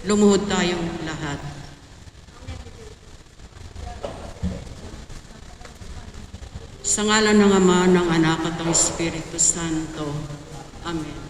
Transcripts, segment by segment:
Lumuhod tayong lahat. Sa ngalan ng Ama, ng Anak at ng Espiritu Santo. Amen.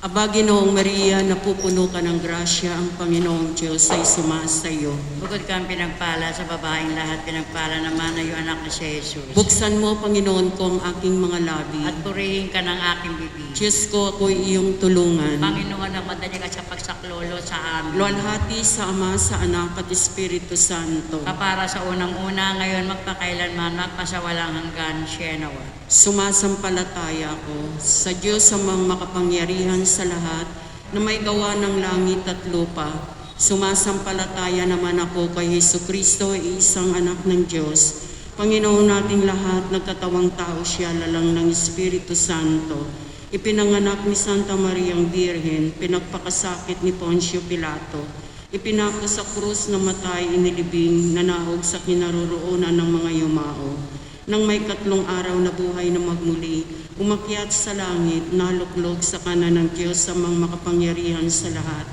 Aba, Ginoong Maria, napupuno ka ng grasya, ang Panginoong Diyos ay sumasa iyo. Bukod kang pinagpala sa babaeng lahat, pinagpala naman ay iyong anak na si Jesus. Buksan mo, Panginoon ko, ang aking mga labi. At purihin ka ng aking bibig. Diyos ko, ako'y iyong tulungan. Panginoon, na madali ka sa pagsaklolo sa amin. Luwalhati sa Ama, sa Anak at Espiritu Santo. Kapara sa unang-una, ngayon magpakailanman, magpasawalang hanggan, Shenawa. Sumasampalataya ako sa Diyos amang makapangyarihan sa lahat na may gawa ng langit at lupa. Sumasampalataya naman ako kay Jesucristo, isang anak ng Diyos. Panginoon nating lahat, nagkatawang tao siya, lalang ng Espiritu Santo. Ipinanganak ni Santa Mariang Birhen, pinagpakasakit ni Poncio Pilato. Ipinako sa krus na matay, inilibing, nanahog sa kinaroroonan ng mga yumao. Nang may 3 araw na buhay na magmuli, umakyat sa langit, naluklog sa kanan ng Diyos amang makapangyarihan sa lahat.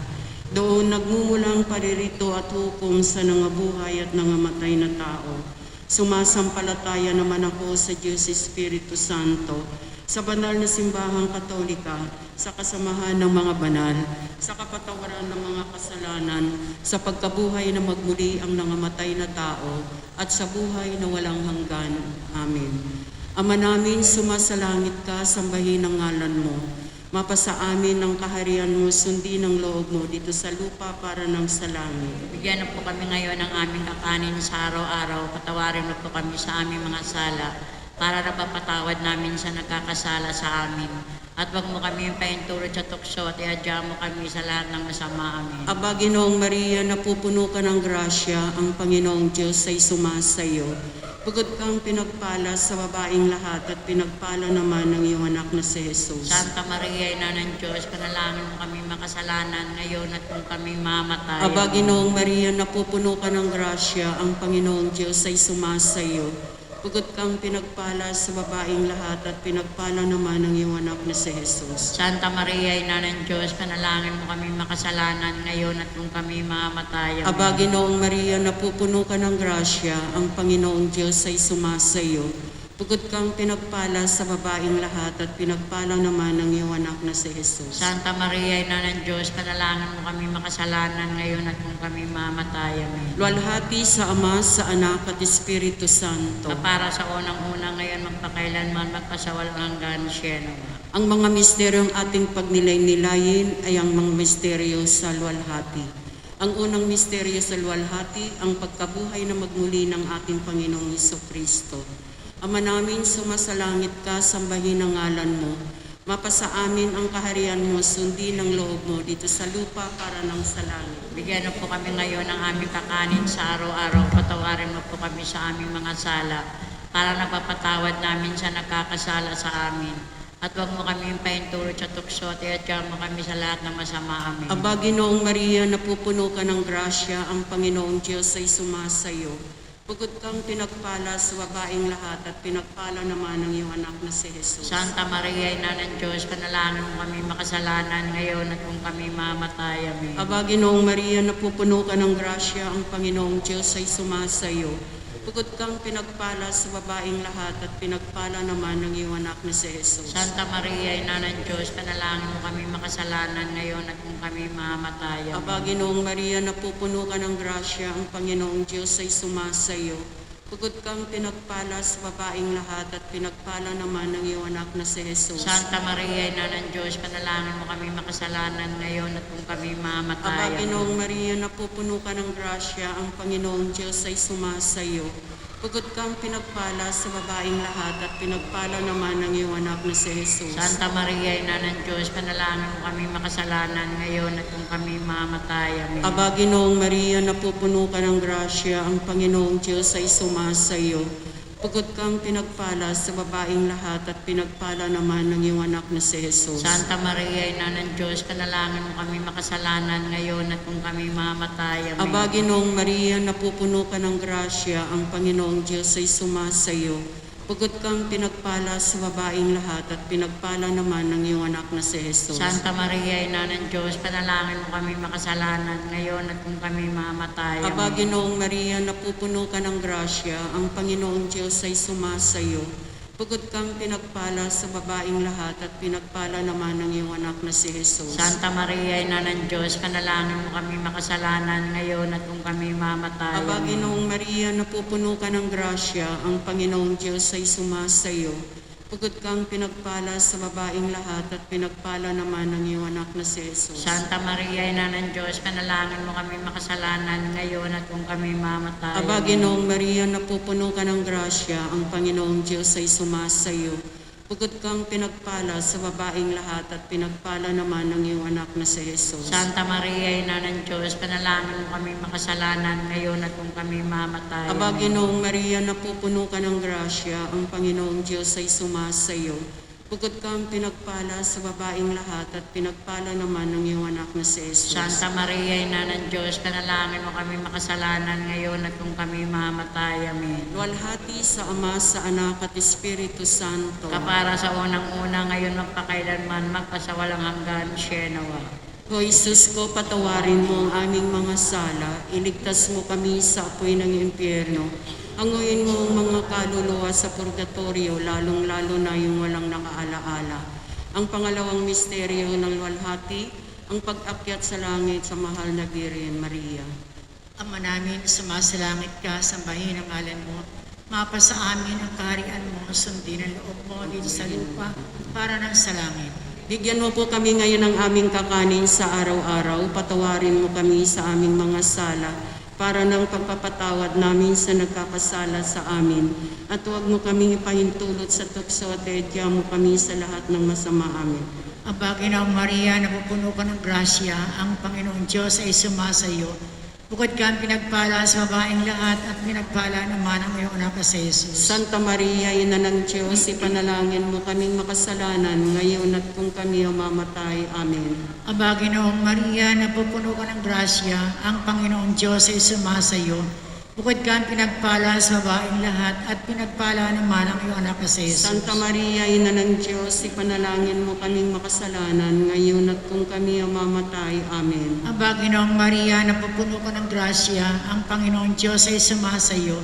Doon nagmumulang paririto at hukom sa nangabuhay at nangamatay na tao. Sumasampalataya naman ako sa Diyos Espiritu Santo, sa banal na simbahang katolika, sa kasamahan ng mga banal, sa kapatawaran ng mga kasalanan, sa pagkabuhay na magmuli ang nangamatay na tao, at sa buhay na walang hanggan. Amen. Ama namin, sumasalangit ka, sambahin ang ngalan mo. Mapasa amin ang kaharian mo, sundin ang loob mo dito sa lupa para ng sa langit. Bigyan na po kami ngayon ng aming kakanin sa araw-araw. Patawarin mo po kami sa aming mga sala, para napapatawad namin sa nagkakasala sa amin. At wag mo kami paintulot sa tukso at iadya mo kami sa lahat ng masama. Amen. Aba, Ginoong Maria, napupuno ka ng grasya, ang Panginoong Diyos ay sumasa iyo. Bukod kang pinagpala sa babaeng lahat at pinagpala naman ng iyong anak na si Jesus. Santa Maria, Ina ng Diyos, panalangin mo kami makasalanan ngayon at kung kami mamatay. Aba, Ginoong Maria, napupuno ka ng grasya, ang Panginoong Diyos ay sumasa iyo. Bukod kang pinagpala sa babaeng lahat at pinagpala naman ng iyong anak na si Jesus. Santa Maria, Ina ng Diyos, panalangin mo kami makasalanan ngayon at kung kami mamatay. Aba, Ginoong Maria, napupuno ka ng grasya, ang Panginoong Diyos ay sumasa iyo. Bukod kang pinagpala sa babaeng lahat at pinagpala naman ng iyong anak na si Jesus. Santa Maria, Ina ng Diyos, panalangin mo kami makasalanan ngayon at kung kami mamatay. Amen. Luwalhati sa Ama, sa Anak at Espiritu Santo. Kapara sa unang-una, ngayon magpakailanman, magpasawalang hanggan, Shenawa. Ang mga misteryong ating pagnilay-nilayin ay ang mga misteryo sa luwalhati. Ang unang misteryo sa luwalhati, ang pagkabuhay na magmuli ng ating Panginoong Jesucristo. Ama namin, sumasalangit ka, sambahin ang ngalan mo. Mapasa amin ang kaharian mo, sundin ang loob mo dito sa lupa para ng sa langit. Bigyan na po kami ngayon ng aming kakanin sa araw-araw. Patawarin mo po kami sa aming mga sala, para napapatawad namin sa nagkakasala sa amin. At huwag mo kami paintulot sa tukso at iadya mo kami sa lahat ng masama. Amen. Aba, Ginoong Maria, napupuno ka ng grasya, ang Panginoong Diyos ay sumasa iyo. Bukod kang pinagpala sa babaeng lahat at pinagpala naman ng iyong anak na si Jesus. Santa Maria, Ina ng Diyos, panalangin mo kami makasalanan ngayon at kung kami mamatay. Amen. Aba, Ginoong Maria, napupuno ka ng grasya, ang Panginoong Diyos ay sumasa iyo. Bukod kang pinagpala sa babaeng lahat at pinagpala naman ng iyong anak na si Jesus. Santa Maria, Ina ng Diyos, panalangin mo kami makasalanan ngayon at kung kami mamatay. Amen. Aba, Ginoong Maria, napupuno ka ng grasya, ang Panginoong Diyos ay sumasa iyo. Bukod kang pinagpala sa babaeng lahat at pinagpala naman ng iyong anak na si Jesus. Santa Maria, Ina ng Diyos, panalangin mo kami makasalanan ngayon at kung kami mamatay. Aba, Amen. Ginoong Maria, napupuno ka ng grasya, ang Panginoong Diyos ay sumasa iyo. Bukod kang pinagpala sa babaeng lahat at pinagpala naman ng iyong anak na si Jesus. Santa Maria, Ina ng Diyos, panalangin mo kami makasalanan ngayon at kung kami mamatay. Amen. Aba, Ginoong Maria, napupuno ka ng grasya, ang Panginoong Diyos ay sumasa iyo. Bukod kang pinagpala sa babaeng lahat at pinagpala naman ng iyong anak na si Jesus. Santa Maria, Ina ng Diyos, panalangin mo kami makasalanan ngayon at kung kami mamatay. Amen. Aba, Ginoong Maria, napupuno ka ng grasya, ang Panginoong Diyos ay sumasa iyo. Pugod kang pinagpala sa babaeng lahat at pinagpala naman ng iyong anak na si Jesus. Santa Maria, Ina ng Diyos, panalangin mo kami makasalanan ngayon at kung kami mamatay. Aba, Amen. Ginoong Maria, napupuno ka ng grasya, ang Panginoong Diyos ay sumasayo. Pugod kang pinagpala sa babaeng lahat at pinagpala naman ng iyong anak na si Jesus. Santa Maria, Ina ng Diyos, panalangin mo kami makasalanan ngayon at kung kami mamatay. Aba, Amen. Ginoong Maria, napupuno ka ng grasya, ang Panginoong Diyos ay sumasayo. Pugod kang pinagpala sa babaeng lahat at pinagpala naman ng iyong anak na si Jesus. Santa Maria, Ina ng Diyos, panalangin mo kami makasalanan ngayon at kung kami mamatay. Aba, Amen. Ginoong Maria, napupuno ka ng grasya, ang Panginoong Diyos ay sumasayo. Pugod kang pinagpala sa babaeng lahat at pinagpala naman ng iyong anak na si Jesus. Santa Maria, Ina ng Diyos, panalangin mo kami makasalanan ngayon at kung kami mamatay. Aba, Amen. Ginoong Maria, napupuno ka ng grasya, ang Panginoong Diyos ay sumasayo. Pugod kang pinagpala sa babaeng lahat at pinagpala naman ng iyong anak na si Jesus. Santa Maria, Ina ng Diyos, panalangin mo kami makasalanan ngayon at kung kami mamatay. Amen. Luwalhati sa Ama, sa Anak at Espiritu Santo. Kapara sa unang-una, ngayon magpakailanman, magpasawalang hanggan, Shenawa. O Jesus ko, patawarin mo ang aming mga sala, iligtas mo kami sa apoy ng impyerno. Anguin mo ang mga kaluluwa sa purgatorio, lalong-lalo na yung walang nakaalaala. Ang pangalawang misteryo ng luwalhati, ang pag-akyat sa langit sa mahal na Birhen Maria. Ama namin, sumasalangit ka, sambahin ang ngalan mo. Mapasa amin ang kaharian mo, sundin ang loob mo dito sa lupa, para ng sa langit. Bigyan mo po kami ngayon ng aming kakanin sa araw-araw, patawarin mo kami sa aming mga sala, para ng pagpapatawad namin sa nagkakasala sa amin. At huwag mo kaming ipahintulot sa tukso at edya mo kami sa lahat ng masama amin. Aba, Ginoong Maria, napupuno ka ng grasya, ang Panginoong Diyos ay sumasayo. Bukod ka ang pinagpala sa babaeng lahat at pinagpala naman ang iyong anak na si Jesus. Santa Maria, Ina ng Diyos, ipanalangin mo kaming makasalanan ngayon at kung kami mamatay. Amen. Aba, Ginoong Maria, napupuno ka ng grasya, ang Panginoong Diyos ay sumasayo. Bukod ka ang pinagpala sa babaeng lahat at pinagpala naman ang iyong anak na si Jesus. Santa Maria, Ina ng Diyos, ipanalangin mo kaming makasalanan ngayon at kung kami mamatay. Amen. Aba, Ginoong Maria, napupuno ka ng grasya, ang Panginoong Diyos ay sumasayo.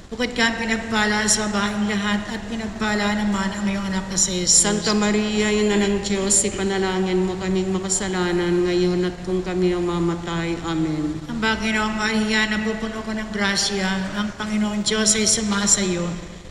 Bukod ka ang pinagpala sa babaeng lahat at pinagpala naman ang iyong anak na si Jesus. Santa Maria, Ina ng Diyos, ipanalangin mo kaming makasalanan ngayon at kung kami mamatay. Amen. Aba, Ginoong Maria, napupuno ka ng grasya, ang Panginoong Diyos ay sumasayo.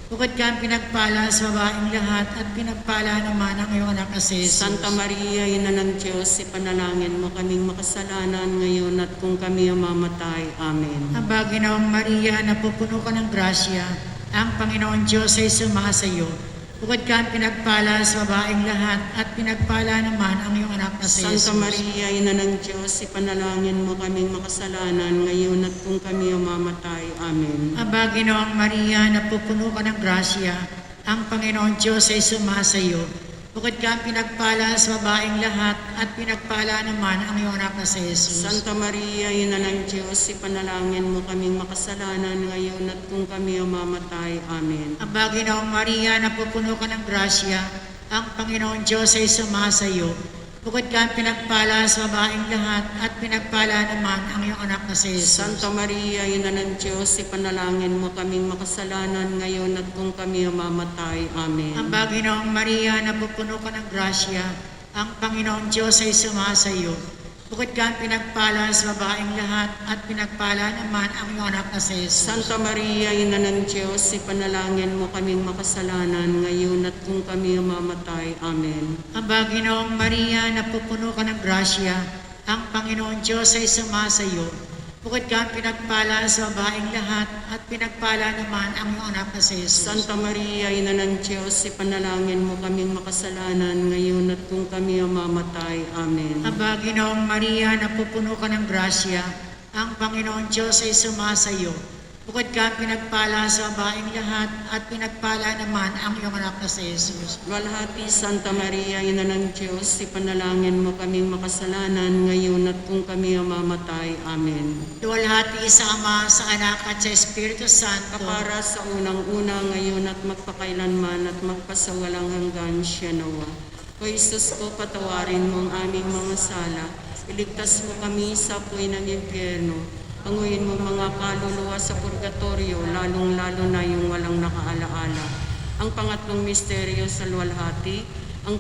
Bukod ka ang pinagpala sa babaeng lahat at pinagpala naman ang iyong anak na si Jesus. Santa Maria, Ina ng Diyos, ipanalangin mo kaming makasalanan ngayon at kung kami mamatay. Amen. Aba, Ginoong Maria, napupuno ka ng grasya, ang Panginoong Diyos ay sumasayo. Bukod ka ang pinagpala sa babaeng lahat at pinagpala naman ang iyong anak na si Jesus. Santa Maria, Ina ng Diyos, ipanalangin mo kaming makasalanan ngayon at kung kami mamatay. Amen. Aba, Ginoong Maria, napupuno ka ng grasya, ang Panginoong Diyos ay sumasayo. Bukod ka ang pinagpala sa babaeng lahat at pinagpala naman ang iyong anak na si Jesus. Santa Maria, Ina ng Diyos, ipanalangin mo kaming makasalanan ngayon at kung kami mamatay. Amen. Aba, Ginoong Maria, napupuno ka ng grasya, ang Panginoong Diyos ay sumasayo. Bukod ka ang pinagpala sa babaeng lahat at pinagpala naman ang iyong anak na si Jesus. Santa Maria, Ina ng Diyos, ipanalangin mo kaming makasalanan ngayon at kung kami mamatay. Amen. Aba, Ginoong Maria, napupuno ka ng grasya, ang Panginoong Diyos ay sumasayo. Bukod ka ang pinagpala sa babaeng lahat at pinagpala naman ang iyong anak na si Jesus. Santa Maria, Ina ng Diyos, ipanalangin mo kaming makasalanan ngayon at kung kami mamatay. Amen. Aba, Ginoong Maria, napupuno ka ng grasya, ang Panginoong Diyos ay sumasayo. Bukod ka ang pinagpala sa babaeng lahat at pinagpala naman ang iyong anak na si Jesus. Santa Maria, Ina ng Diyos, ipanalangin mo kaming makasalanan ngayon at kung kami mamatay. Amen. Aba, Ginoong Maria, napupuno ka ng grasya, ang Panginoong Diyos ay sumasayo. Bukod kang pinagpala sa babaeng lahat at pinagpala naman ang iyong anak na si Jesus. Walhati Santa Maria, Ina ng Diyos, ipanalangin mo kaming makasalanan ngayon at kung kami mamatay. Amen. Luwalhati sa Ama, sa Anak at sa Espiritu Santo. Kapara sa unang-una ngayon at magpakailanman at magpasawalang hanggan siya nawa. O Jesus ko, patawarin mo ang aming mga sala. Iligtas mo kami sa apoy ng impyerno. Panguyin mo mga kaluluwa sa purgatorio, lalong-lalo na yung walang nakaalaala. Ang pangatlong misteryo sa luwalhati, ang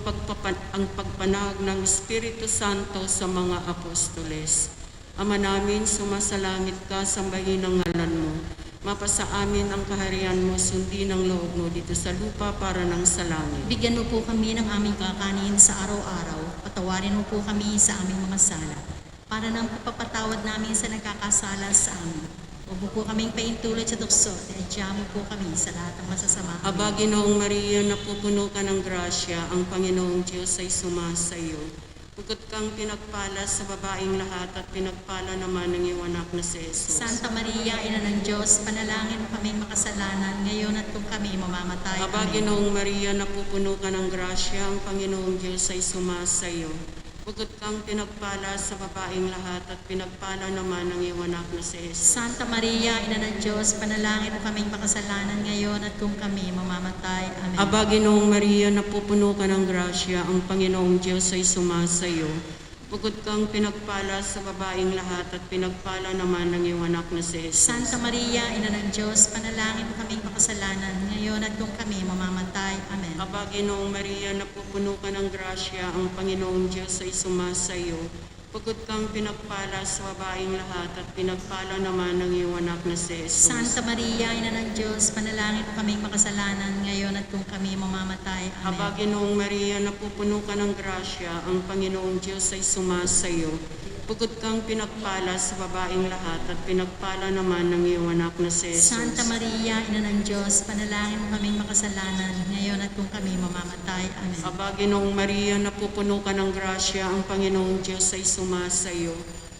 pagpanahag ng Espiritu Santo sa mga apostoles. Ama namin, sumasalangit ka, sambahin ang ngalan mo. Mapasa amin ang kaharian mo, sundin ang loob mo dito sa lupa para ng sa langit. Bigyan mo po kami ng aming kakanin sa araw-araw. Patawarin mo po kami sa aming mga sala, para ng pagpapatawad namin sa nagkakasala sa amin. Huwag mo po kaming paintulad sa tukso, at mo po kami sa lahat ng masasama. Aba, Ginoong Maria, napupuno ka ng grasya, ang Panginoong Diyos ay sumasa iyo. Bukod kang pinagpala sa babaeng lahat at pinagpala naman ng iyong anak na si Jesus. Santa Maria, Ina ng Diyos, panalangin mo kaming makasalanan, ngayon at kung kami mamamatay. Aba, Amen. Ginoong Maria, napupuno ka ng grasya, ang Panginoong Diyos ay sumasa iyo. Bukod kang pinagpala sa babaeng lahat at pinagpala naman ng iyong anak na si Jesus. Santa Maria, Ina ng Diyos, panalangin mo kaming makasalanan, ngayon at kung kami mamamatay. Amen. Aba, Ginoong Maria, napupuno ka ng grasya, ang Panginoong Diyos ay sumasa iyo. Bukod kang pinagpala sa babaeng lahat at pinagpala naman ng iyong anak na si Jesus. Santa Maria, Ina ng Diyos, panalangin mo kaming makasalanan, ngayon at kung kami mamamatay. Amen. Aba, Ginoong Maria, napupuno ka ng grasya, ang Panginoong Diyos ay sumasa iyo. Bukod kang pinagpala sa babaeng lahat at pinagpala naman ng iyong anak na si Jesus. Santa Maria, Ina ng Diyos, panalangin mo kaming makasalanan, ngayon at kung kami mamamatay. Aba, Amen. Ginoong Maria, napupuno ka ng grasya, ang Panginoong Diyos ay sumasa iyo. Bukod kang pinagpala sa babaeng lahat at pinagpala naman ng iyong anak na si Jesus. Santa Maria, Ina ng Diyos, panalangin mo kaming makasalanan, ngayon at kung kami mamamatay. Amen. Aba, Ginoong Maria, napupuno ka ng grasya, ang Panginoong Diyos ay sumasa iyo.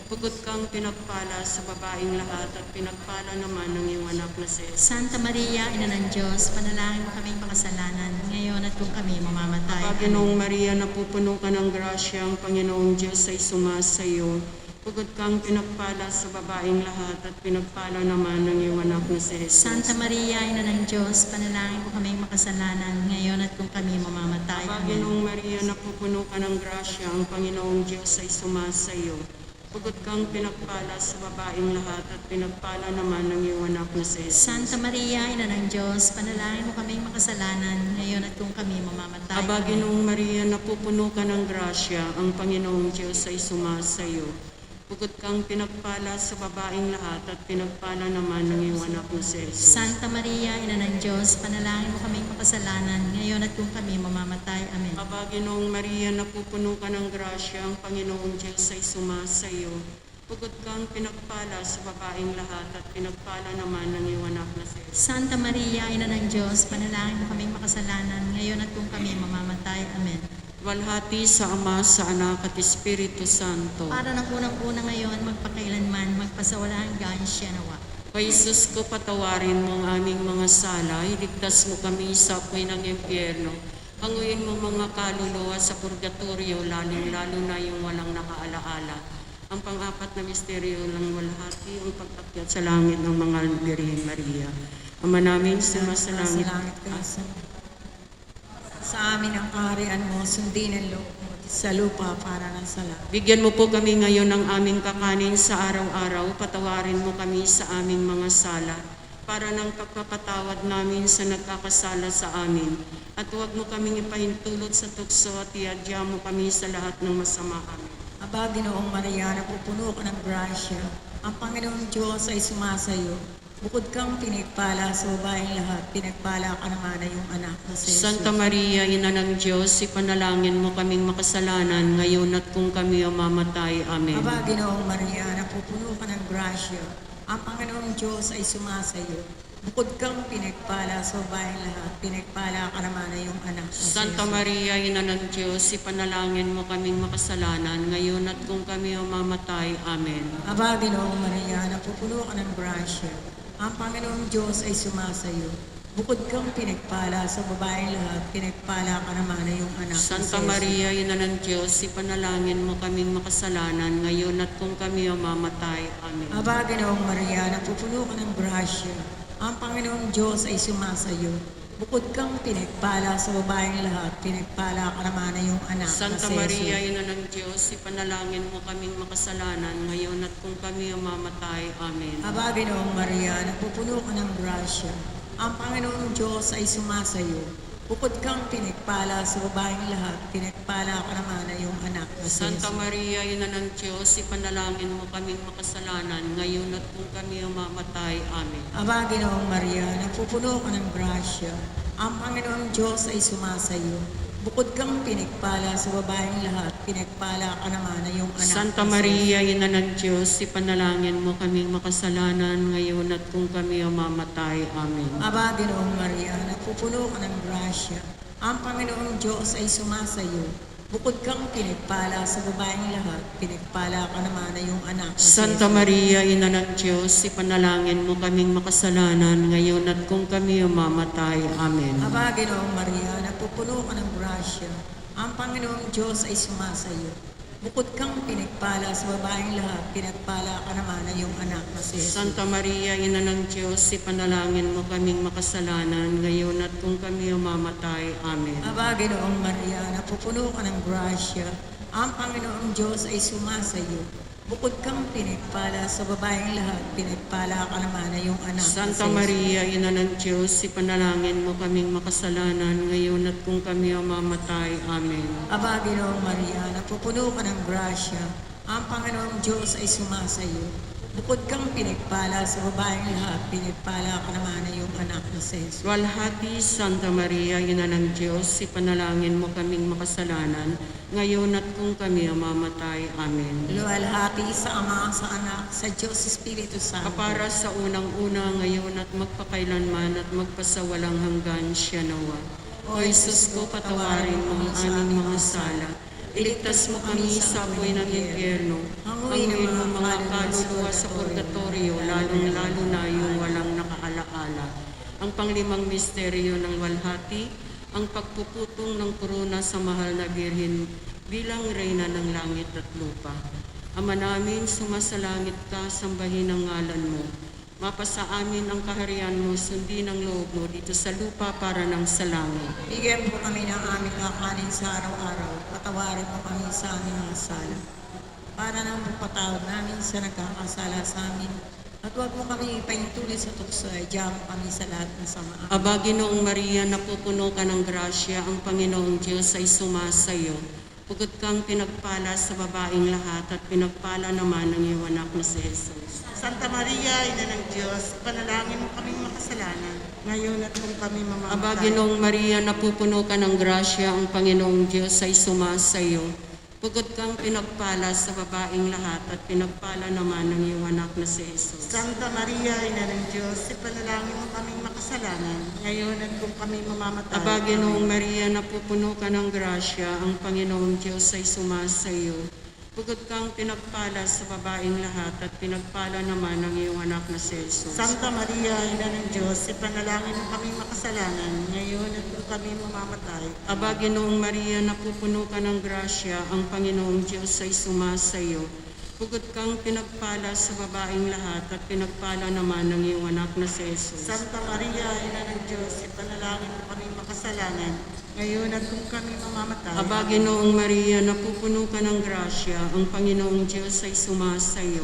Bukod kang pinagpala sa babaeng lahat at pinagpala naman ng iyong anak na si Jesus. Santa Maria, Ina ng Diyos, panalangin mo kaming makasalanan, ngayon at kung kami mamamatay. Aba, Amen. Ginoong Maria, napupuno ka ng grasya, ang Panginoong Diyos ay sumasa iyo. Bukod kang pinagpala sa babaeng lahat at pinagpala naman ng iyong anak na si Jesus. Santa Maria, Ina ng Diyos, panalangin mo kaming makasalanan, ngayon at kung kami mamamatay. Aba, Amen. Ginoong Maria, napupuno ka ng grasya, ang Panginoong Diyos ay sumasa iyo. Bukod kang pinagpala sa babaeng lahat at pinagpala naman ng iyong anak na si Jesus. Santa Maria, Ina ng Diyos, panalangin mo kaming makasalanan, ngayon at kung kami mamamatay. Aba, Amen. Ginoong Maria, napupuno ka ng grasya, ang Panginoong Diyos ay sumasa iyo. Bukod kang pinagpala sa babaeng lahat at pinagpala naman ng iyong anak na si Jesus. Santa Maria, Ina ng Diyos, panalangin mo kaming makasalanan, ngayon at kung kami mamamatay. Amen. Aba, Ginoong Maria, napupuno ka ng grasya, ang Panginoong Diyos ay sumasa iyo. Bukod kang pinagpala sa babaeng lahat at pinagpala naman ng iyong anak na si Jesus. Santa Maria, Ina ng Diyos, panalangin mo kaming makasalanan, ngayon at kung kami mamamatay. Amen. Walhati sa Ama, sa Anak at Espiritu Santo. Para ng unang-una ngayon, magpakailanman, magpasawalang hanggan siya nawa. O Jesus ko, patawarin mo ang aming mga sala, iligtas mo kami sa apoy ng impyerno. Panguyin mo mga kaluluwa sa purgatorio, lalong-lalo na yung walang nakaalaala. Ang pang-apat na misteryo ng walhati, ang pag-akyat sa langit ng mga Birhen Maria. Ama namin, sumasalangit. Salangit ka sa amin ang kaharian mo, sundin ang loob mo sa lupa para ng sala. Bigyan mo po kami ngayon ng aming kakanin sa araw-araw. Patawarin mo kami sa aming mga sala, para ng pagpapatawad namin sa nagkakasala sa amin. At huwag mo kaming ipahintulot sa tukso at iadya mo kami sa lahat ng masama amin. Aba, Ginoong Maria, napupuno ka ng grasya. Ang Panginoong Diyos ay sumasayo. Bukod kang pinagpala sa babaeng lahat, pinagpala ka naman na yung anak na si Jesus. Santa Maria, Ina ng Diyos, ipanalangin mo kaming makasalanan ngayon at kung kami mamatay. Amen. Aba, Ginoong Maria, napupuno ka ng grasya. Ang Panginoong Diyos ay sumasayo. Bukod kang pinagpala sa babaeng lahat, pinagpala ka naman na yung anak na si Santa Jesus. Maria, Ina ng Diyos, ipanalangin mo kaming makasalanan ngayon at kung kami mamatay. Amen. Aba, Ginoong Maria, napupuno ka ng grasya. Ang Panginoong Diyos ay sumasayo. Bukod kang pinagpala sa babaeng lahat, pinagpala ka naman na yung anak na si Santa Jesus. Maria, Ina ng Diyos, ipanalangin mo kaming makasalanan ngayon at kung kami mamatay. Amen. Aba, Ginoong Maria, napupuno ka ng grasya. Ang Panginoong Diyos ay sumasayo. Bukod kang pinagpala sa babaeng lahat, pinagpala ka naman na yung anak na Santa si Maria, Jesus. Ina ng Diyos, ipanalangin mo kaming makasalanan ngayon at kung kami mamatay. Amen. Aba, Ginoong Maria, napupuno ka ng grasya. Ang Panginoong Diyos ay sumasayo. Bukod kang pinagpala sa babaeng lahat, pinagpala ka naman na yung anak na si Santa Jesus. Maria, Ina ng Diyos, ipanalangin mo kaming makasalanan ngayon at kung kami mamatay. Amen. Aba, Ginoong Maria, napupuno ka ng grasya. Ang Panginoong Diyos ay sumasayo. Bukod kang pinagpala sa babaeng lahat, pinagpala ka naman na yung anak Santa na si Maria, Ina ng Diyos, ipanalangin mo kaming makasalanan ngayon at kung kami mamatay. Amen. Aba, Ginoong Maria, napupuno ka ng grasya. Ang Panginoong Diyos ay sumasayo. Bukod kang pinagpala sa babaeng lahat, pinagpala ka naman na yung anak na si Santa Jesus. Maria, Ina ng Diyos, ipanalangin mo kaming makasalanan ngayon at kung kami mamatay. Amen. Aba, Ginoong Maria, napupuno ka ng grasya. Ang Panginoong Diyos ay sumasayo. Bukod kang pinagpala sa babaeng lahat, pinagpala ka naman na yung anak na si Jesus. Santa Maria, Ina ng Diyos, ipanalangin mo kaming makasalanan ngayon at kung kami mamatay. Amen. Aba, Ginoong Maria, napupuno ka ng grasya. Ang Panginoong Diyos ay sumasayo. Bukod kang pinagpala sa babaeng lahat, pinagpala ka naman na yung anak na Santa si Jesus. Maria, Ina ng Diyos, ipanalangin mo kaming makasalanan ngayon at kung kami mamatay. Amen. Aba, Ginoong Maria, napupuno ka ng grasya. Ang Panginoong Diyos ay sumasayo. Bukod kang pinagpala sa babaeng lahat, pinagpala ka naman na yung anak na si Jesus. Walhati, Santa Maria, Ina ng Diyos, ipanalangin mo kaming makasalanan ngayon at kung kami mamatay. Amen. Luwalhati sa Ama, sa Anak, sa Diyos Espiritu Santo. Kapara sa unang-una ngayon at magpakailanman at magpasawalang hanggan siya nawa. O Jesus ko, patawarin mo ang aming mga sala. Iligtas mo kami sa apoy ng impyerno. Hanguin mo mga kaluluwa sa purgatorio, lalong-lalo na yung walang nakaalaala. Ang panglimang misteryo ng walhati, ang pagpuputong ng korona sa mahal na Birhen bilang reyna ng langit at lupa. Ama namin, sumasalangit ka, sambahin ang ngalan mo. Mapasa amin ang kaharian mo, sundin ang loob mo dito sa lupa para ng sa langit. Bigyan mo kami ng aming kakanin sa araw-araw. Patawarin mo kami sa aming mga sala. Para nang magpatawad namin sa nagkakasala sa amin. At huwag mo kami ipaintuli sa tukso, ay diyan mo kami sa lahat ng sama. Aba, Ginoong Maria, napupuno ka ng grasya, ang Panginoong Diyos ay sumasayo. Pugod kang pinagpala sa babaeng lahat at pinagpala naman ng iyong anak na si Jesus. Santa Maria, Ina ng Diyos, panalangin mo kaming makasalanan, ngayon at kung kami mamamatay. Aba, Ginoong Maria, napupuno ka ng grasya, ang Panginoong Diyos ay sumasayo. Pugod kang pinagpala sa babaeng lahat at pinagpala naman ng iyong anak na si Jesus. Santa Maria, Ina ng Diyos, ipanalangin mo kaming makasalanan, ngayon at kung kami mamamatay. Aba, Ginoong Maria, napupuno ka ng grasya, ang Panginoong Diyos ay sumasayo. Pugod kang pinagpala sa babaeng lahat at pinagpala naman ng iyong anak na si Jesus. Santa Maria, Ina ng Diyos, ipanalangin mo kaming makasalanan, ngayon at kung kami mamamatay. Aba, Ginoong Maria, napupuno ka ng grasya, ang Panginoong Diyos ay sumasayo. Pugod kang pinagpala sa babaeng lahat at pinagpala naman ng iyong anak na si Jesus. Santa Maria, Ina ng Diyos, ipanalangin mo kaming makasalanan, ngayon at kung kami mamamatay. Aba, Ginoong Maria, napupuno ka ng grasya, ang Panginoong Diyos ay sumasayo.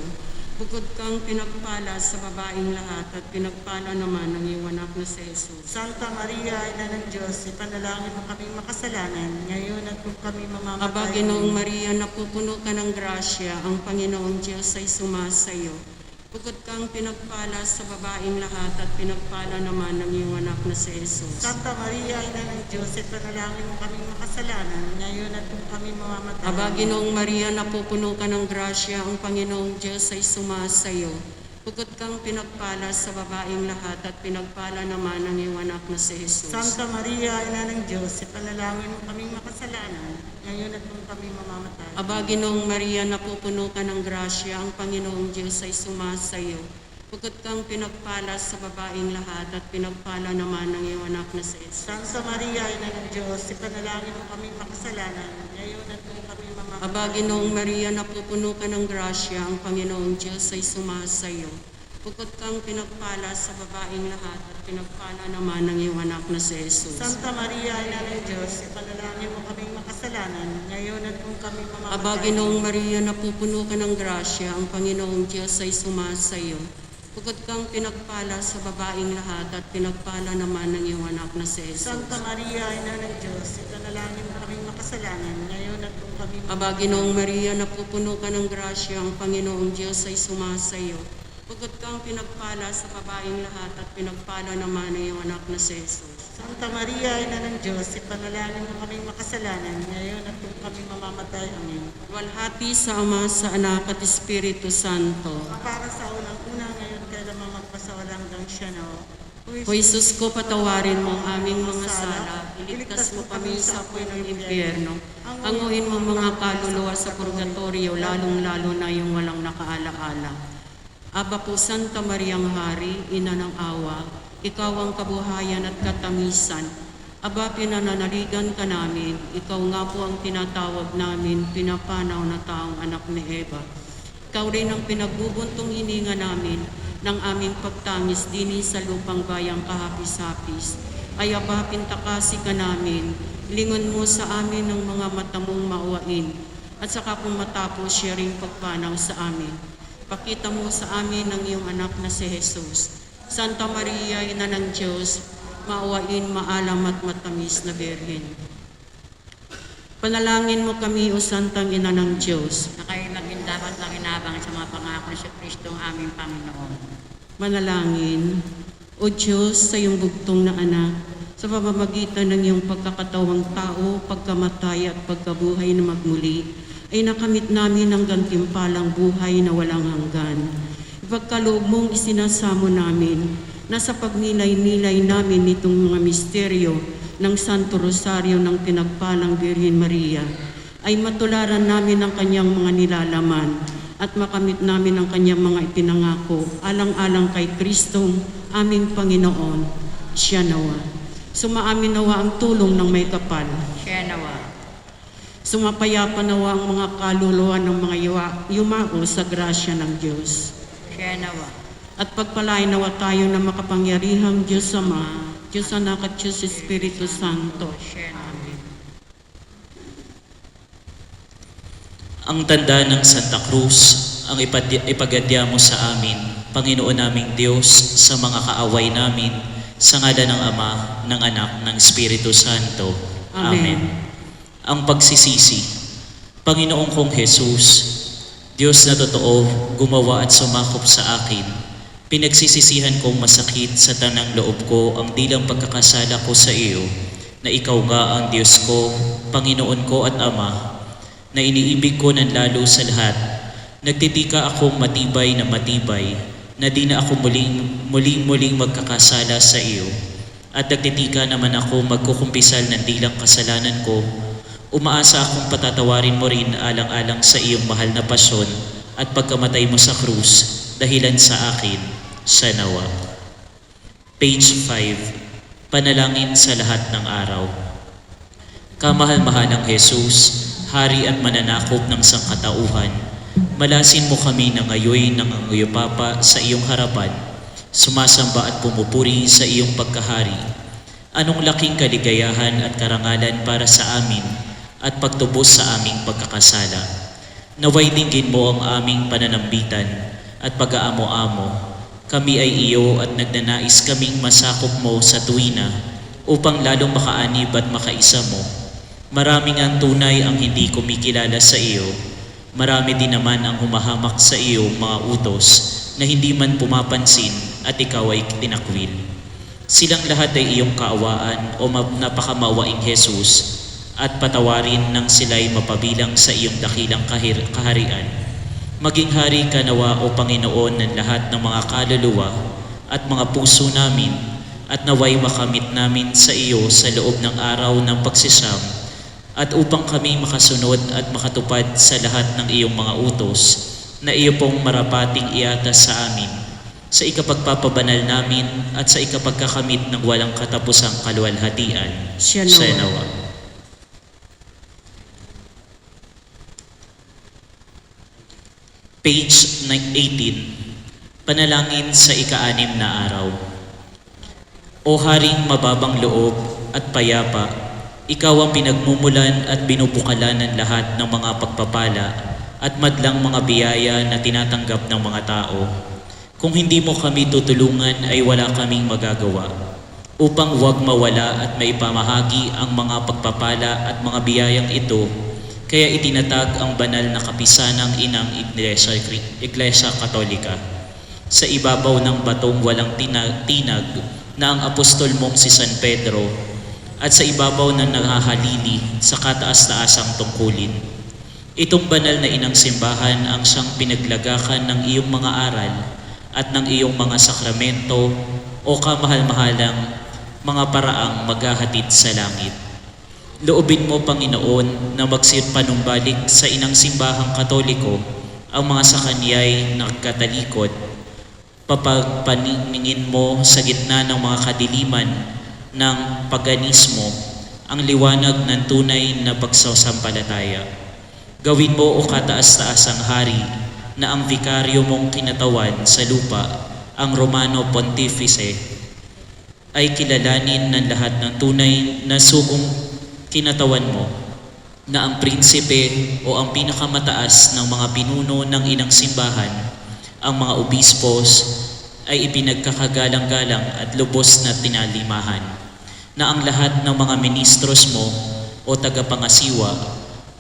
Pugod kang pinagpala sa babaeng lahat at pinagpala naman ng iyong anak na si Jesus. Santa Maria, Ina ng Diyos, ipanalangin mo kaming makasalanan, ngayon at kung kami mamamatay. Aba, Ginoong Maria, napupuno ka ng grasya, ang Panginoong Diyos ay sumasayo. Pugod kang pinagpala sa babaeng lahat at pinagpala naman ng iyong anak na si Jesus. Santa Maria, Ina ng Diyos, ipanalangin mo kaming makasalanan, ngayon at kung kami mamamatay. Aba, Ginoong Maria, napupuno ka ng grasya, ang Panginoong Diyos ay sumasayo. Pugod kang pinagpala sa babaeng lahat at pinagpala naman ng iyong anak na si Jesus. Santa Maria, Ina ng Diyos, ipanalangin mo kaming makasalanan, ngayon at kung kami mamamatay. Aba, Ginoong Maria, napupuno ka ng grasya, ang Panginoong Diyos ay sumasayo. Pagkat kang pinagpala sa babaeng lahat at pinagpala naman ng iyong anak na si Jesus. Santa Maria, Ina ng Diyos, ipanalangin mo kami makasalanan, ngayon at kung kami mamamatay. Aba, Ginoong Maria, napupuno ka ng grasya, ang Panginoong Diyos ay sumasa iyo. Pagkat kang pinagpala sa babaeng lahat at pinagpala naman ng iyong anak na si Jesus. Santa Maria, Ina ng Diyos, ipanalangin mo kami makasalanan, ngayon at kung kami mamamatay. Aba, Ginoong Maria, napupuno ka ng grasya, ang Panginoong Diyos ay sumasa iyo. Pagkat kang pinagpala sa babaeng lahat at pinagpala naman ng iyong anak na si Jesus. Santa Maria, Ina ng Diyos, ipanalangin mo kami makasalanan, ngayon at kung kami Aba, Ginoong Maria, napupuno ka ng grasya, ang Panginoong Diyos ay sumasa iyo. Pagkat kang pinagpala sa babaeng lahat at pinagpala naman ng iyong anak na si Jesus. Santa Maria, Ina ng Diyos, ipanalangin mo kami makasalanan, ngayon at kung kami mamamatay. Amen. Walhati sa Ama, sa Anak at Espiritu Santo. Para sa unang-una ngayon, kailangan magpasawalang hanggang siya na. O Jesus ko, patawarin mo ang aming mga sala, iligtas mo kami sa apoy ng impyerno. Anguhin mo mga kaluluwa sa purgatorio, lalong-lalo na yung walang nakaalaala. Aba po, Santa Mariang Hari, Ina ng Awa, ikaw ang kabuhayan at katamisan. Aba, pinananaligan ka namin, ikaw nga po ang tinatawag namin, pinapanaw na taong anak ni Eva. Ikaw rin ang pinagbubuntong hininga namin ng aming pagtangis dini sa lupang bayang kahapis-hapis. Ay aba, pintakasi ka namin, lingon mo sa amin ng mga mata mong mauwain, at saka kung matapos siya rin pagpanaw sa amin. Pakita mo sa amin ang iyong anak na si Jesus. Santa Maria, Ina ng Diyos, maawain, maalam at matamis na Birhen. Panalangin mo kami, O Santang Ina ng Diyos. Na kayo maging dapat makinabang sa mga pangako ni Kristo ang aming Panginoon. Manalangin, O Diyos, sa iyong bugtong na anak, sa pamamagitan ng iyong pagkakatawang tao, pagkamatay at pagkabuhay na magmuli, ay nakamit namin ang gantimpalang buhay na walang hanggan. Ipagkaloob mong isinasamo namin na sa pagnilay-nilay namin nitong mga misteryo ng Santo Rosario ng Pinagpalang Birhen Maria, ay matularan namin ang kanyang mga nilalaman at makamit namin ang kanyang mga ipinangako alang-alang kay Kristong aming Panginoon. Siya nawa. Sumaamin nawa ang tulong ng may kapal. Siya nawa. Sumapayapa nawa ang mga kaluluwa ng mga yumao sa grasya ng Diyos. Siya nawa. At pagpalain nawa tayo na makapangyarihang Diyos Ama, Diyos Anak at Diyos Espiritu Santo. Siya nawa. Ang tanda ng Santa Cruz ang ipagadya mo sa amin, Panginoon naming Diyos, sa mga kaaway namin, sa ngalan ng Ama, ng Anak, ng Espiritu Santo. Amen. Ang pagsisisi. Panginoong kong Jesus, Diyos na totoo, gumawa at sumakop sa akin. Pinagsisisihan kong masakit sa tanang loob ko ang dilang pagkakasala ko sa iyo, na ikaw nga ang Diyos ko, Panginoon ko at Ama, na iniibig ko ng lalo sa lahat. Nagtitika akong matibay, na di na ako muling magkakasala sa iyo. At nagtitika naman ako magkukumpisal ng dilang kasalanan ko. Umaasa akong patatawarin mo rin alang-alang sa iyong mahal na pasyon at pagkamatay mo sa krus, dahilan sa akin, sa nawa. Page 5. Panalangin sa lahat ng araw. Kamahal-mahalang Jesus, Hari at mananakop ng sangkatauhan, malasin mo kami na ngayon ng anguyopapa sa iyong harapan, sumasamba at pumupuri sa iyong pagkahari. Anong laking kaligayahan at karangalan para sa amin at pagtubos sa aming pagkakasala. Naway dinggin mo ang aming pananambitan at pag-aamo-amo. Kami ay iyo at nagnanais kaming masakop mo sa tuwina upang lalong makaanib at makaisa mo. Maraming ang tunay ang hindi kumikilala sa iyo. Marami din naman ang humahamak sa iyo mga utos na hindi man pumapansin at ikaw ay tinakwil. Silang lahat ay iyong kaawaan o napakamawaing Jesus, at patawarin nang sila'y mapabilang sa iyong dakilang kaharian. Maging hari ka nawa, O Panginoon, ng lahat ng mga kaluluwa at mga puso namin, at naway makamit namin sa iyo sa loob ng araw ng pagsisam, at upang kami makasunod at makatupad sa lahat ng iyong mga utos na iyo pong marapating iatas sa amin. sa ikapagpapabanal namin at sa ikapagkakamit ng walang katapusang kaluwalhatian. Siya Siya nawa. nawa. Page 18, Panalangin sa ika-6 na araw. O Haring mababang loob at payapa, ikaw ang pinagmumulan at binubukalan ng lahat ng mga pagpapala at madlang mga biyaya na tinatanggap ng mga tao. Kung hindi mo kami tutulungan ay wala kaming magagawa. Upang huwag mawala at maipamahagi ang mga pagpapala at mga biyayang ito, kaya itinatag ang banal na kapisanang inang Iglesia Katolika sa ibabaw ng batong walang tinag na ang apostol mong si San Pedro at sa ibabaw ng nangahalili sa kataas-taasang tungkulin. Itong banal na inang simbahan ang siyang pinaglagakan ng iyong mga aral at ng iyong mga sakramento o kamahal-mahalang mga paraang maghahatid sa langit. Loobin mo, Panginoon, na magsipanumbalik sa inang simbahang Katoliko ang mga sa kanya'y nagkatalikod. Papagpaningin mo sa gitna ng mga kadiliman ng paganismo ang liwanag ng tunay na pagsasampalataya. Gawin mo, o kataas-taasang hari, na ang vikaryo mong kinatawan sa lupa, ang Romano Pontifice, ay kilalanin ng lahat ng tunay na sugong kinatawan mo, na ang prinsipe o ang pinakamataas ng mga pinuno ng inang simbahan, ang mga obispos, ay ipinagkakagalang-galang at lubos na tinalimahan, na ang lahat ng mga ministros mo o tagapangasiwa,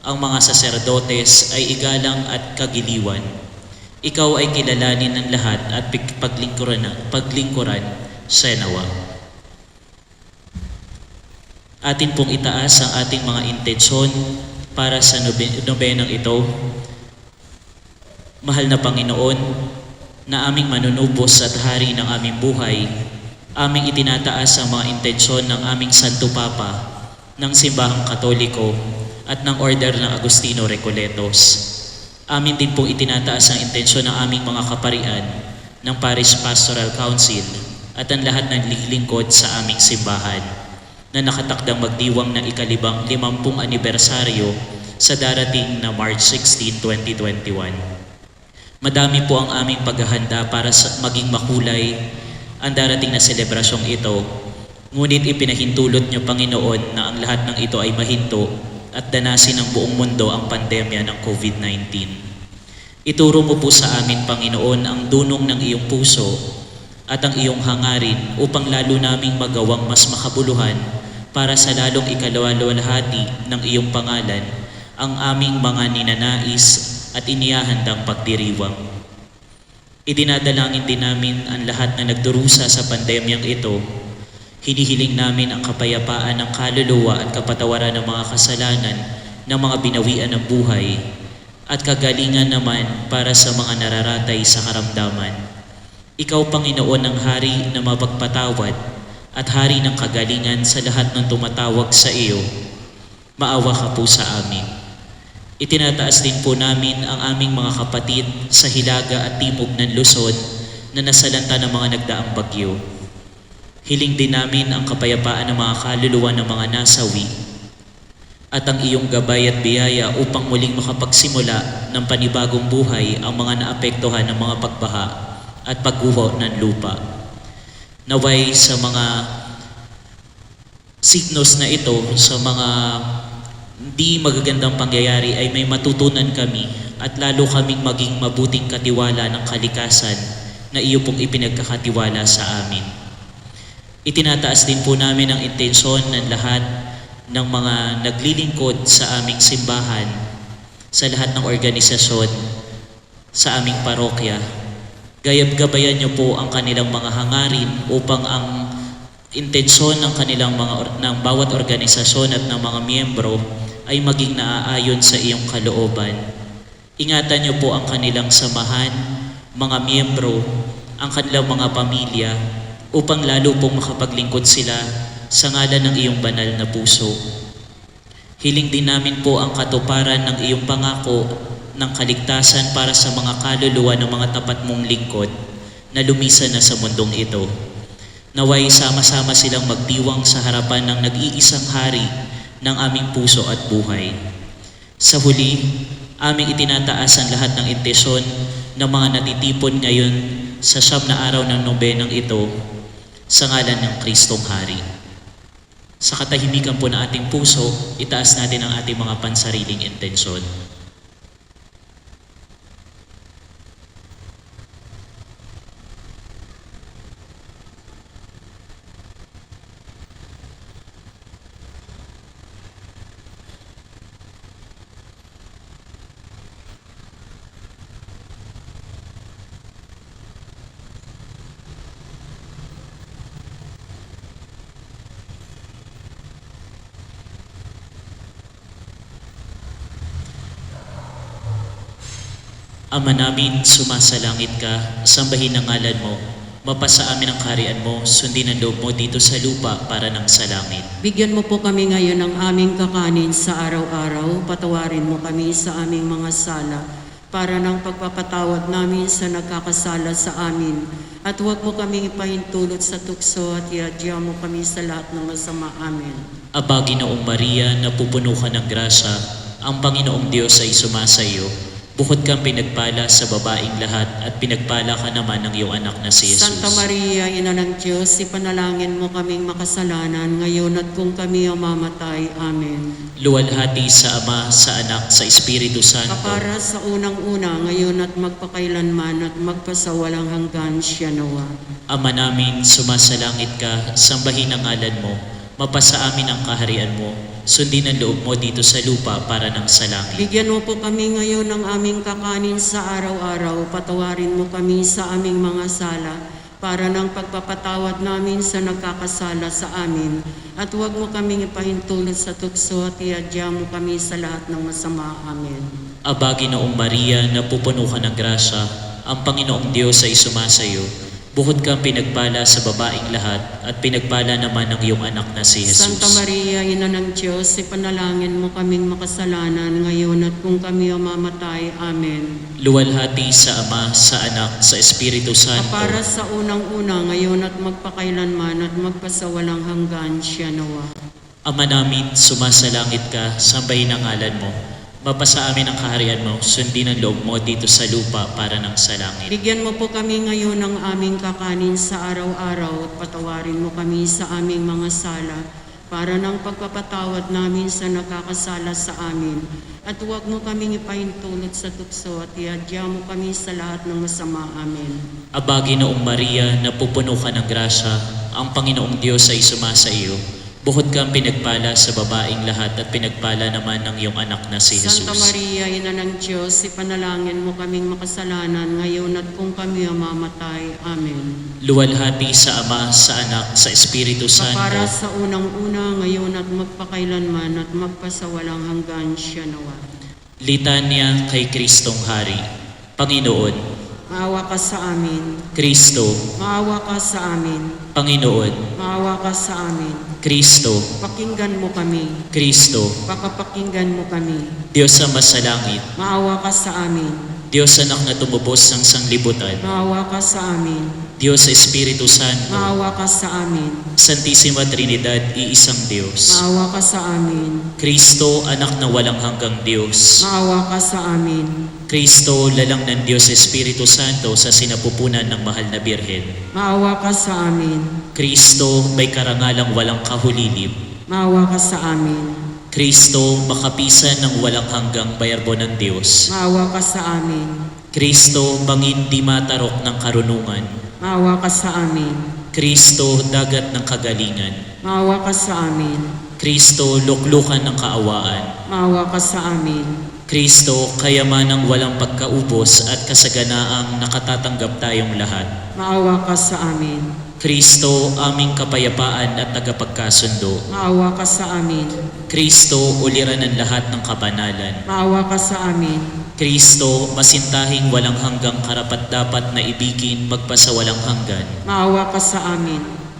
ang mga saserdotes ay igalang at kagiliwan. Ikaw ay kilalanin ng lahat at paglingkuran sa nawa. Atin pong itaas ang ating mga intensyon para sa nobenang ito. Mahal na Panginoon, na aming manunubos at hari ng aming buhay, aming itinataas ang mga intensyon ng aming Santo Papa, ng Simbahang Katoliko at ng Order ng Agustino Recoletos. Amin din pong itinataas ang intensyon ng aming mga kaparian ng Parish Pastoral Council at ang lahat ng lilingkod sa aming simbahan na nakatakdang magdiwang ng ika-50 anibersaryo sa darating na March 16, 2021. Madami po ang aming paghahanda para maging makulay ang darating na selebrasyong ito, ngunit ipinahintulot niyo, Panginoon, na ang lahat ng ito ay mahinto at danasin ng buong mundo ang pandemya ng COVID-19. Ituro mo po sa amin, Panginoon, ang dunong ng iyong puso at ang iyong hangarin upang lalo naming magawang mas makabuluhan para sa lalong ikalawalhati ng iyong pangalan ang aming mga ninanais at inihahandang pagdiriwang. Idinadalangin din namin ang lahat na nagdurusa sa pandemyang ito. Hinihiling namin ang kapayapaan ng kaluluwa at kapatawaran ng mga kasalanan ng mga binawian ng buhay at kagalingan naman para sa mga nararatay sa karamdaman. Ikaw, Panginoon, ang hari na mapagpatawad at hari ng kagalingan sa lahat ng tumatawag sa iyo. Maawa ka po sa amin. Itinataas din po namin ang aming mga kapatid sa hilaga at timog ng Luzon na nasalanta ng mga nagdaang bagyo. Hiling din namin ang kapayapaan ng mga kaluluwa ng mga nasawi at ang iyong gabay at biyaya upang muling makapagsimula ng panibagong buhay ang mga naapektuhan ng mga pagbaha at pagguho ng lupa. Naway sa mga signos na ito, sa mga di magagandang pangyayari ay may matutunan kami at lalo kaming maging mabuting katiwala ng kalikasan na iyo pong ipinagkakatiwala sa amin. Itinataas din po namin ang intensyon ng lahat ng mga naglilingkod sa aming simbahan, sa lahat ng organisasyon, sa aming parokya. Gayab-gabayan niyo po ang kanilang mga hangarin upang ang intensyon ng ng bawat organisasyon at ng mga miyembro ay maging naaayon sa iyong kalooban. Ingatan niyo po ang kanilang samahan, mga miyembro, ang kanilang mga pamilya, upang lalo pong makapaglingkod sila sa ngalan ng iyong banal na puso. Hiling din namin po ang katuparan ng iyong pangako ng kaligtasan para sa mga kaluluwa ng mga tapat mong lingkod na lumisan na sa mundong ito. Naway sama-sama silang magdiwang sa harapan ng nag-iisang hari ng aming puso at buhay. Sa huli, aming itinataas ang lahat ng intensyon ng mga natitipon ngayon sa 9 na araw ng nobenang ito sa ngalan ng Kristong Hari. Sa katahimikan po ng ating puso, itaas natin ang ating mga pansariling intensyon. Ama namin, sumasalangit ka, sambahin ang ngalan mo, mapasa amin ang kaharian mo, sundin ang loob mo dito sa lupa para ng sa langit. Bigyan mo po kami ngayon ng aming kakanin sa araw-araw. Patawarin mo kami sa aming mga sala para ng pagpapatawad namin sa nagkakasala sa amin. At huwag mo kaming ipahintulot sa tukso at iadya mo kami sa lahat ng masama. Amen. Aba, Ginoong Maria, napupuno ka ng grasya, ang Panginoong Diyos ay sumasa iyo. Bukod kang pinagpala sa babaing lahat at pinagpala ka naman ng iyong anak na si Jesus. Santa Maria, Ina ng Diyos, ipanalangin mo kaming makasalanan ngayon at kung kami ang mamatay. Amen. Luwalhati sa Ama, sa Anak, sa Espiritu Santo. Kapara sa unang-una, ngayon at magpakailanman at magpasawalang hanggan siya nawa. Ama namin, sumasalangit ka, sambahin ang ngalan mo, mapasa amin ang kaharian mo, sundin ang loob mo dito sa lupa para ng sa langit. Bigyan mo po kami ngayon ng aming kakanin sa araw-araw. Patawarin mo kami sa aming mga sala para ng pagpapatawad namin sa nagkakasala sa amin. At huwag mo kaming ipahintulot sa tukso at iadya mo kami sa lahat ng masama. Amen. Aba, Ginoong Maria, napupuno ka ng grasya, ang Panginoong Diyos ay sumasa iyo. Bukod kang pinagpala sa babaing lahat at pinagpala naman ng iyong anak na si Jesus. Santa Maria, Ina ng Diyos, ipanalangin mo kaming makasalanan ngayon at kung kami ang mamatay. Amen. Luwalhati sa Ama, sa Anak, sa Espiritu Santo. Kapara sa unang-una, ngayon at magpakailanman at magpasawalang hanggan siya nawa. Ama namin, sumasalangit ka, sambahin ang ngalan mo. Mapasa amin ang kaharian mo, sundin ang loob mo dito sa lupa para ng sa langit. Bigyan mo po kami ngayon ng aming kakanin sa araw-araw at patawarin mo kami sa aming mga sala para ng pagpapatawad namin sa nakakasala sa amin. At huwag mo kaming ipahintulot sa tukso at iadya mo kami sa lahat ng masama. Amen. Aba, Ginoong Maria, napupuno ka ng grasya, ang Panginoong Diyos ay sumasa iyo. Bukod kang pinagpala sa babaing lahat at pinagpala naman ng iyong anak na si Jesus. Santa Maria, Ina ng Diyos, ipanalangin mo kaming makasalanan ngayon at kung kami ang mamatay. Amen. Luwalhati sa Ama, sa Anak, sa Espiritu Santo. Kapara sa unang-una, ngayon at magpakailanman at magpasawalang hanggan siya nawa. Litanya kay Kristong Hari. Panginoon, Maawa ka sa amin. Kristo, Maawa ka sa amin. Panginoon, Maawa ka sa amin. Kristo, Pakinggan mo kami. Kristo, Pakapakinggan mo kami. Diyos sa masalangit, Maawa ka sa amin. Diyos anak na tumubos ng sanglibutan, Maawa ka sa amin. Diyos Espiritu Santo, Maawa ka sa amin. Santisima Trinidad, iisang Diyos. Maawa ka sa amin. Kristo, anak na walang hanggang Diyos. Maawa ka sa amin. Kristo, lalang ng Diyos Espiritu Santo sa sinapupunan ng mahal na Birhen. Maawa ka sa amin. Kristo, may karangalang walang kahulilib. Maawa ka sa amin. Kristo, makapisan ng walang hanggang bayarbo ng Diyos. Maawa ka sa amin. Kristo, bangin di matarok ng karunungan. Maawa ka sa amin. Kristo, dagat ng kagalingan. Maawa ka sa amin. Kristo, luklukan ng kaawaan. Maawa ka sa amin. Kristo, kayamanang walang pagkaubos at kasaganaang nakatatanggap tayong lahat. Maawa ka sa amin. Kristo, aming kapayapaan at tagapagkasundo. Maawa ka sa amin. Kristo, uliran ng lahat ng kabanalan. Maawa ka sa amin. Kristo, masintahing walang hanggang karapat-dapat na ibigin magpasawalang hanggan. Maawa ka sa amin.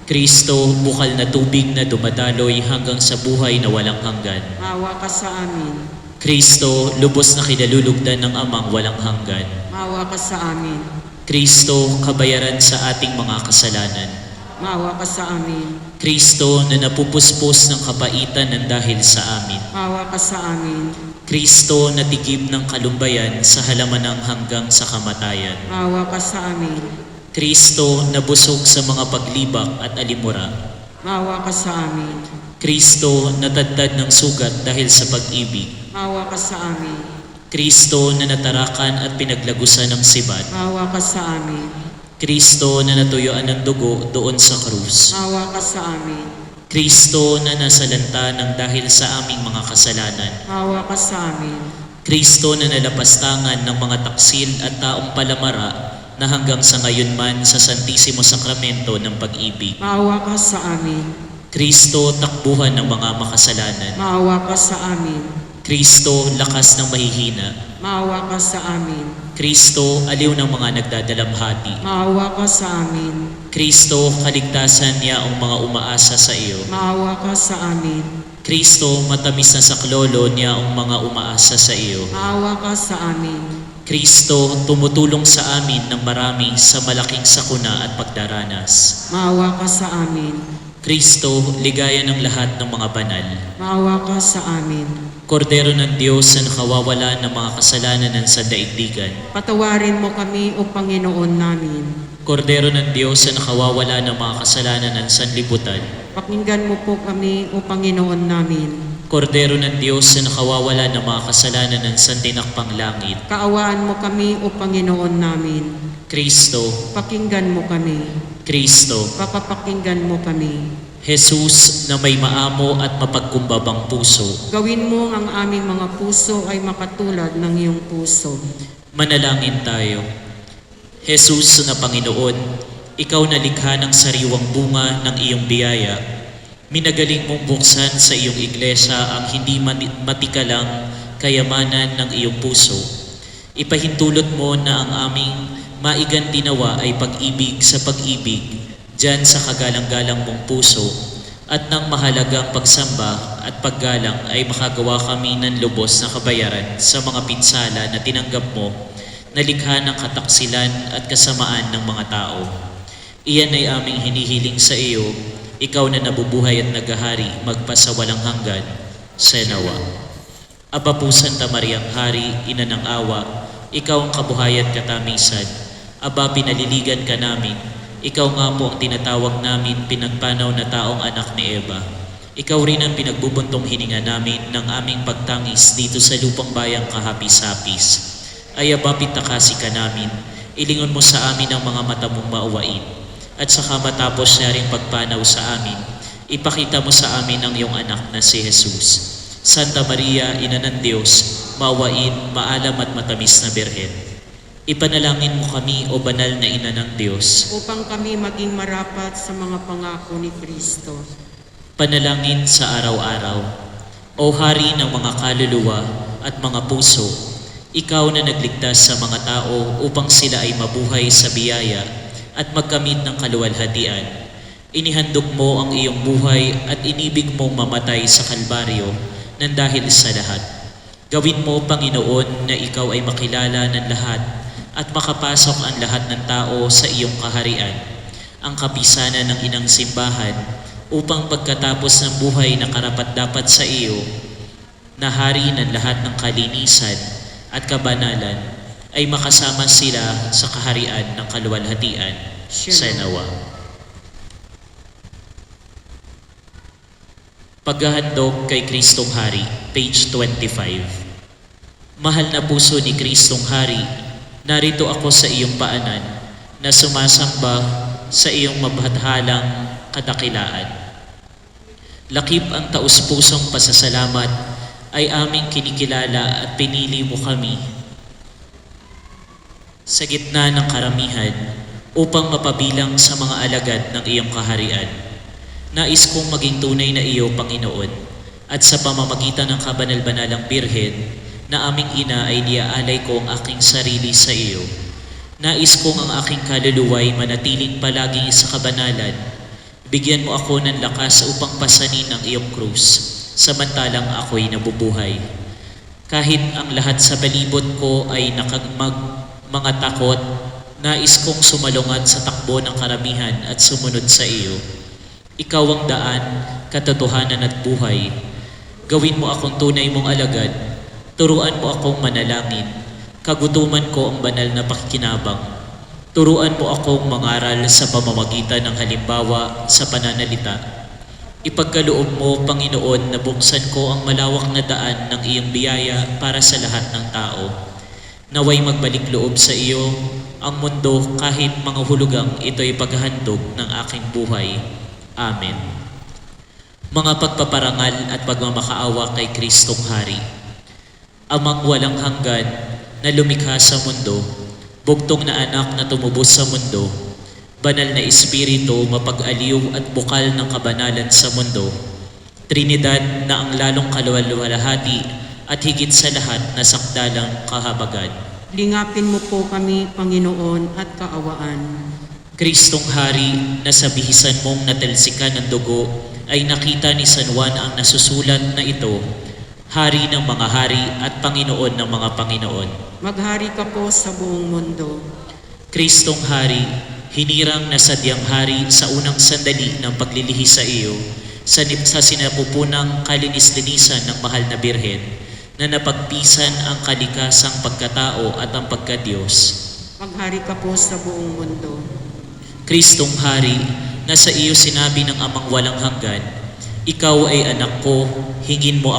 Kristo, bukal na tubig na dumadaloy hanggang sa buhay na walang hanggan. Maawa ka sa amin. Kristo, lubos na kinalulugdan ng amang walang hanggan. Maawa ka sa amin. Kristo, kabayaran sa ating mga kasalanan. Maawa ka sa amin. Kristo na napupuspos ng kabaitan ng dahil sa amin. Maawa ka sa amin. Kristo na tigib ng kalumbayan sa halamanang hanggang sa kamatayan. Maawa ka sa amin. Kristo na busog sa mga paglibak at alimura. Maawa ka sa amin. Kristo na tadtad ng sugat dahil sa pag-ibig. Maawa ka sa amin. Kristo na natarakan at pinaglagusan ng sibat. Maawa ka sa amin. Kristo na natuyuan ng dugo doon sa krus. Maawa ka sa amin. Kristo na nasalanta ng dahil sa aming mga kasalanan. Maawa ka sa amin. Kristo na nalapastangan ng mga taksil at taong palamara na hanggang sa ngayon man sa Santisimo Sakramento ng pag-ibig. Maawa ka sa amin. Kristo, takbuhan ng mga makasalanan. Maawa ka sa amin. Kristo, lakas ng mahihina. Maawa ka sa amin. Kristo, aliw ng mga nagdadalamhati. Maawa ka sa amin. Kristo, kaligtasan niya ang mga umaasa sa iyo. Maawa ka sa amin. Kristo, matamis na saklolo niya ang mga umaasa sa iyo. Maawa ka sa amin. Kristo, tumutulong sa amin ng marami sa malaking sakuna at pagdaranas. Maawa ka sa amin. Kristo, ligaya ng lahat ng mga banal. Maawa ka sa amin. Kordero ng Diyos na nakawawala ng mga kasalanan ng sandaigdigan. Patawarin mo kami, O Panginoon namin. Kordero ng Diyos na nakawawala ng mga kasalanan ng sanlibutan. Pakinggan mo po kami, O Panginoon namin. Kordero ng Diyos na nakawawala ng mga kasalanan ng santinakpang langit. Kaawaan mo kami, O Panginoon namin. Kristo, Pakinggan mo kami. Kristo, Papapakinggan mo kami. Jesus na may maamo at mapagkumbabang puso. Gawin mo ang aming mga puso ay makatulad ng iyong puso. Manalangin tayo. Jesus na Panginoon, Ikaw na likha ng sariwang bunga ng iyong biyaya. Minagaling mong buksan sa iyong iglesia ang hindi matikalang kayamanan ng iyong puso. Ipahintulot mo na ang aming maigantinawa ay pag-ibig sa pag-ibig diyan sa kagalang-galang mong puso at ng mahalagang pagsamba at paggalang ay makagawa kami ng lubos na kabayaran sa mga pinsala na tinanggap mo na likha ng kataksilan at kasamaan ng mga tao. Iyan ay aming hinihiling sa iyo, ikaw na nabubuhay at naghahari magpasawalang hanggan sa nawa. Aba po Santa Mariang Hari, Ina ng Awa, ikaw ang kabuhayan katamisan. Aba, pinaliligan ka namin. Ikaw nga po ang tinatawag namin pinagpanaw na taong anak ni Eva. Ikaw rin ang pinagbubuntong hininga namin ng aming pagtangis dito sa lupang bayang kahapis-hapis. Ay aba, pitakasi ka namin. Ilingon mo sa amin ang mga mata mong mauwain. At saka matapos niya ring pagpanaw sa amin, ipakita mo sa amin ang iyong anak na si Jesus. Santa Maria, Ina ng Diyos, maawain, maalam at matamis na Birhen. Ipanalangin mo kami, O banal na Ina ng Diyos. Upang kami maging marapat sa mga pangako ni Kristo. Panalangin sa araw-araw. O Hari ng mga kaluluwa at mga puso, Ikaw na nagligtas sa mga tao upang sila ay mabuhay sa biyaya at magkamit ng kaluwalhatian. Inihandog mo ang iyong buhay at inibig mong mamatay sa Kalbaryo nang dahil sa lahat. Gawin mo, Panginoon, na Ikaw ay makilala ng lahat at makapasok ang lahat ng tao sa iyong kaharian, ang kapisanan ng inang simbahan, upang pagkatapos ng buhay na karapat-dapat sa iyo, na hari ng lahat ng kalinisan at kabanalan, ay makasama sila sa kaharian ng kaluwalhatian sa nawa. Paghahandog kay Kristong Hari, page 25. Mahal na puso ni Kristong Hari, narito ako sa iyong paanan na sumasamba sa iyong mabhathalang kadakilaan. Lakip ang taus-pusong pasasalamat ay aming kinikilala at pinili mo kami sa gitna ng karamihan upang mapabilang sa mga alagad ng iyong kaharian. Nais kong maging tunay na iyo, Panginoon, at sa pamamagitan ng kabanal-banalang Birhen na aming ina ay niaalay ko ang aking sarili sa iyo. Nais kong ang aking kaluluwa ay manatiling palagi sa kabanalan. Bigyan mo ako ng lakas upang pasanin ang iyong krus, samantalang ako'y nabubuhay. Kahit ang lahat sa palibot ko ay mga takot Nais kong sumalungat sa takbo ng karamihan at sumunod sa iyo. Ikaw ang daan, katotohanan at buhay. Gawin mo akong tunay mong alagad. Turuan mo akong manalangin. Kagutuman ko ang banal na pakikinabang. Turuan mo akong mangaral sa pamamagitan ng halimbawa sa pananalita. Ipagkaloob mo, Panginoon, na buksan ko ang malawak na daan ng iyong biyaya para sa lahat ng tao. Naway magbalik loob sa iyo ang mundo kahit mga hulugang ito'y paghahandog ng aking buhay. Amen. Mga pagpaparangal at pagmamakaawa kay Kristong Hari. Amang walang hanggan na lumikha sa mundo, bugtong na anak na tumubos sa mundo, banal na espiritu, mapag-aliw at bukal ng kabanalan sa mundo, Trinidad na ang lalong kaluwalhati at higit sa lahat na sakdalang kahabagan. Lingapin mo po kami, Panginoon, at kaawaan. Kristong Hari na sa bihisan mong natalsikan ng dugo ay nakita ni San Juan ang nasusulat na ito, Hari ng mga hari at Panginoon ng mga Panginoon. Maghari ka po sa buong mundo. Kristong Hari, hinirang na sadyang hari sa unang sandali ng paglilihi sa iyo, sa sinapupunang kalinis-linisan ng mahal na Birhen, na napagpisan ang kalikasang pagkatao at ang pagkadiyos. Maghari ka po sa buong mundo. Kristong Hari, na sa iyo sinabi ng amang walang hanggan, ikaw ay anak ko, hingan mo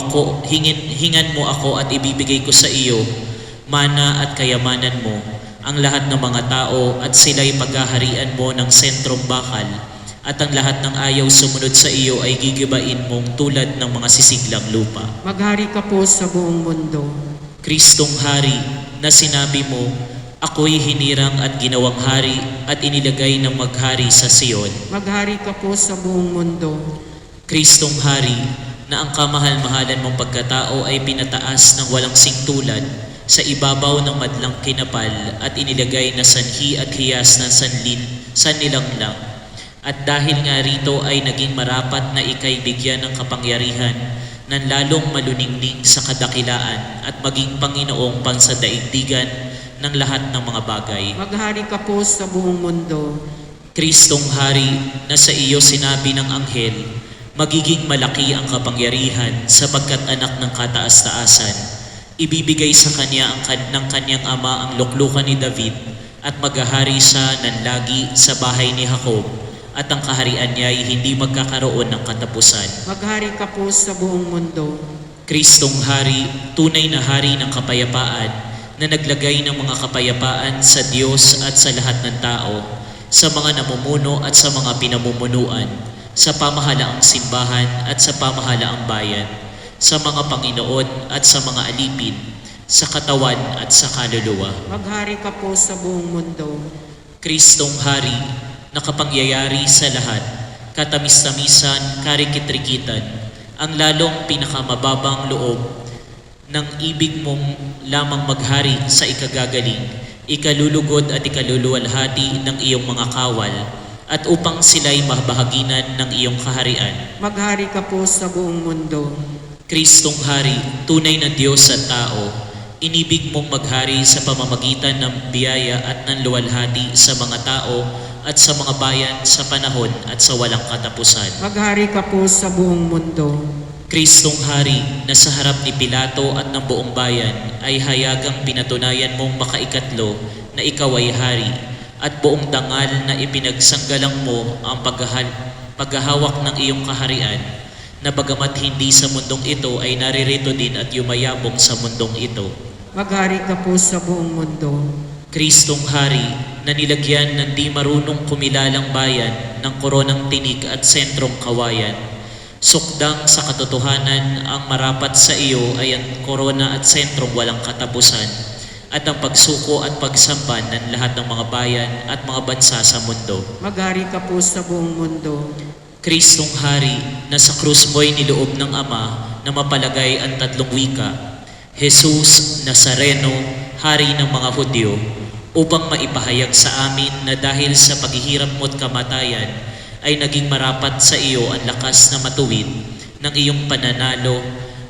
ako at ibibigay ko sa iyo, mana at kayamanan mo, ang lahat ng mga tao at sila'y paghaharian mo ng sentrong bakal, at ang lahat ng ayaw sumunod sa iyo ay gigibain mong tulad ng mga sisiglang lupa. Maghari ka po sa buong mundo. Kristong Hari, na sinabi mo, ako'y hinirang at ginawang hari at inilagay ng maghari sa Sion. Maghari ka po sa buong mundo. Kristong Hari, na ang kamahal-mahalan mong pagkatao ay pinataas ng walang singtulad sa ibabaw ng madlang kinapal at inilagay na sanhi at hiyas ng sanlilanglang. At dahil nga rito ay naging marapat na ikay bigyan ng kapangyarihan ng lalong maluningning sa kadakilaan at maging Panginoong pansadaigdigan ng lahat ng mga bagay. Maghari ka po sa buong mundo. Kristong Hari, na sa iyo sinabi ng anghel, magiging malaki ang kapangyarihan sapagkat anak ng kataas-taasan. Ibibigay sa kanya ng kanyang ama ang luklukan ni David at maghahari siya ng lagi sa bahay ni Jacob at ang kaharian niya ay hindi magkakaroon ng katapusan. Maghari ka po sa buong mundo. Kristong Hari, tunay na hari ng kapayapaan na naglagay ng mga kapayapaan sa Diyos at sa lahat ng tao, sa mga namumuno at sa mga pinamumunuan, sa pamahalaang simbahan at sa pamahalaang bayan, sa mga Panginoon at sa mga alipin, sa katawan at sa kaluluwa. Maghari ka po sa buong mundo. Kristong Hari, nakapangyayari sa lahat, katamis-tamisan, karikit-rikitan, ang lalong pinakamababang loob ng ibig mong lamang maghari sa ikagagaling, ikalulugod at ikaluluwalhati ng iyong mga kawal, at upang sila'y mabahaginan ng iyong kaharian. Maghari ka po sa buong mundo. Kristong Hari, tunay na Diyos at tao, inibig mong maghari sa pamamagitan ng biyaya at ng luwalhati sa mga tao at sa mga bayan sa panahon at sa walang katapusan. Maghari ka po sa buong mundo. Kristong Hari, na sa harap ni Pilato at ng buong bayan ay hayagang pinatunayan mong makaikatlo na ikaw ay hari, at buong dangal na ipinagsanggalang mo ang paghahawak ng iyong kaharian, na bagamat hindi sa mundong ito ay naririto din at yumayabong sa mundong ito. Maghari ka po sa buong mundo. Kristong Hari, na nilagyan ng di marunong kumilalang bayan ng koronang tinig at sentrong kawayan, sukdang sa katotohanan ang marapat sa iyo ay ang korona at sentrong walang katapusan, at ang pagsuko at pagsampan ng lahat ng mga bayan at mga bansa sa mundo. Maghari ka po sa buong mundo. Kristong Hari, na sa krus mo'y niloob ng Ama na mapalagay ang tatlong wika, Jesus Nazareno, Hari ng mga Hudyo, upang maipahayag sa amin na dahil sa paghihirap mo't kamatayan ay naging marapat sa iyo ang lakas na matuwid ng iyong pananalo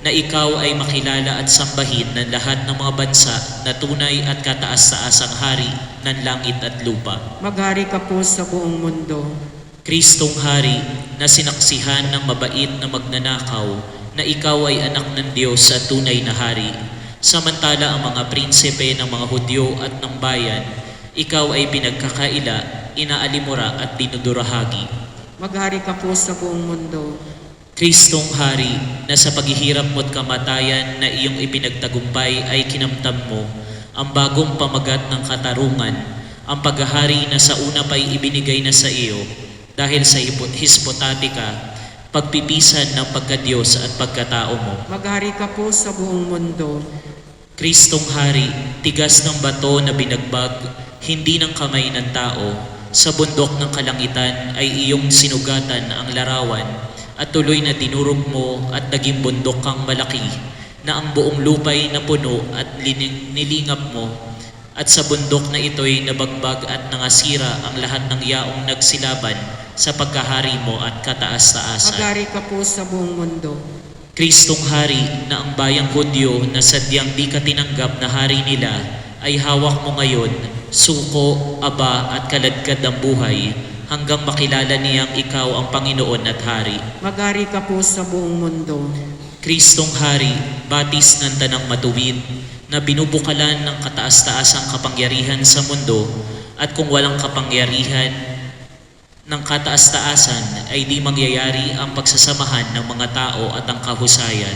na ikaw ay makilala at sambahin ng lahat ng mga bansa na tunay at kataas-taasang hari ng langit at lupa. Maghari ka po sa buong mundo. Kristong Hari na sinaksihan ng mabait na magnanakaw na ikaw ay anak ng Diyos at tunay na hari. Samantala ang mga prinsipe ng mga Hudyo at ng bayan, ikaw ay pinagkakaila, inaalimura at dinudurahagi. Maghari ka po sa buong mundo. Kristong Hari na sa paghihirap mo't kamatayan na iyong ipinagtagumpay ay kinamtam mo ang bagong pamagat ng katarungan, ang paghahari na sa una pa'y ibinigay na sa iyo dahil sa hispotatika, pagpipisan ng pagkadiyos at pagkatao mo. Maghari ka po sa buong mundo. Kristong Hari, tigas ng bato na binagbag, hindi ng kamay ng tao, sa bundok ng kalangitan ay iyong sinugatan ang larawan at tuloy na dinurog mo at naging bundok kang malaki na ang buong lupay na puno at nilingap mo at sa bundok na ito'y nabagbag at nangasira ang lahat ng yaong nagsilaban sa pagkahari mo at kataas-taasan. Maghari ka po sa buong mundo. Kristong Hari na ang bayang Hudyo na sadyang di ka tinanggap na hari nila ay hawak mo ngayon, suko, aba at kaladkad ang buhay hanggang makilala niyang ikaw ang Panginoon at Hari. Maghari ka po sa buong mundo. Kristong Hari, batis ng tanang matuwid na binubukalan ng kataas-taasang kapangyarihan sa mundo at kung walang kapangyarihan ng kataas-taasan ay di mangyayari ang pagsasamahan ng mga tao at ang kahusayan.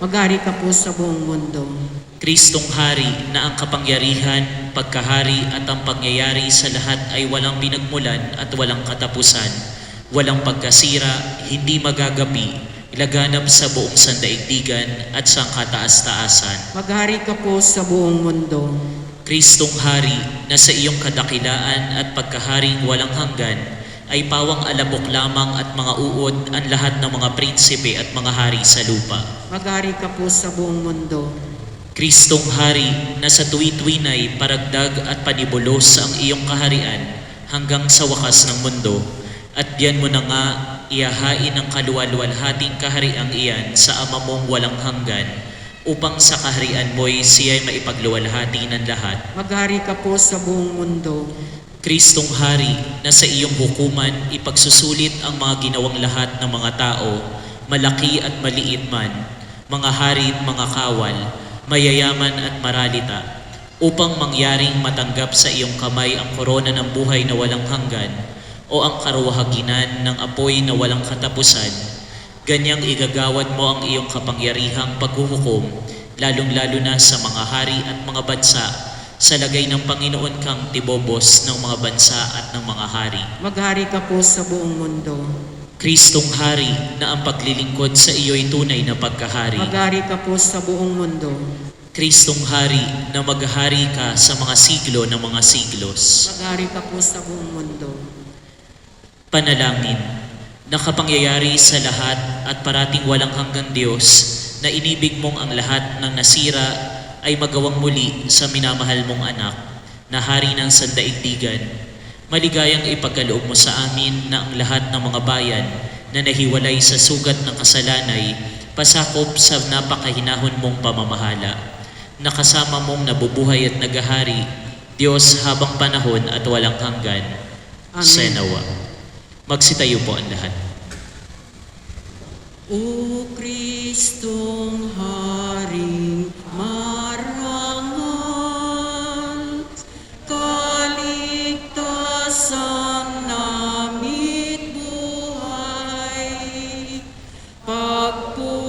Maghari ka po sa buong mundo. Kristong Hari na ang kapangyarihan, pagkahari at ang pangyayari sa lahat ay walang pinagmulan at walang katapusan, walang pagkasira, hindi magagapi, laganap sa buong sandaigdigan at sa kataas-taasan. Maghari ka po sa buong mundo. Kristong Hari na sa iyong kadakilaan at pagkaharing walang hanggan ay pawang alabok lamang at mga uod ang lahat ng mga prinsipe at mga hari sa lupa. Maghari ka po sa buong mundo. Kristong Hari na sa tuwi-tuwinay paragdag at panibulos ang iyong kaharian hanggang sa wakas ng mundo at diyan mo na nga iyahain ang kaluwalwalhating kahariang iyan sa ama mong walang hanggan upang sa kaharian mo'y siya'y maipagluwalhati ng lahat. Maghari ka po sa buong mundo. Kristong Hari na sa iyong hukuman ipagsusulit ang mga ginawang lahat ng mga tao, malaki at maliit man, mga hari at mga kawal, mayayaman at maralita, upang mangyaring matanggap sa iyong kamay ang korona ng buhay na walang hanggan o ang karuwahaginan ng apoy na walang katapusan. Ganyang igagawad mo ang iyong kapangyarihang paghuhukom, lalong-lalo na sa mga hari at mga bansa, sa lagay ng Panginoon kang tibobos ng mga bansa at ng mga hari. Maghari ka po sa buong mundo. Kristong Hari na ang paglilingkod sa iyo'y tunay na pagkahari. Maghari ka po sa buong mundo. Kristong Hari na maghahari ka sa mga siglo ng mga siglos. Maghari ka po sa buong mundo. Panalangin, na kapangyayari sa lahat at parating walang hanggang Diyos, na inibig mong ang lahat ng nasira ay magawang muli sa minamahal mong anak, na hari ng sandaigdigan. Maligayang ipagkaloob mo sa amin na ang lahat ng mga bayan na nahiwalay sa sugat ng kasalanay, pasakop sa napakahinahon mong pamamahala, na kasama mong nabubuhay at nagahari, Diyos habang panahon at walang hanggan. Amen. Senawa. Magsitayo po ang lahat. O Kristong Haring marangal, kaligtasan namit buhay, pagpupurit,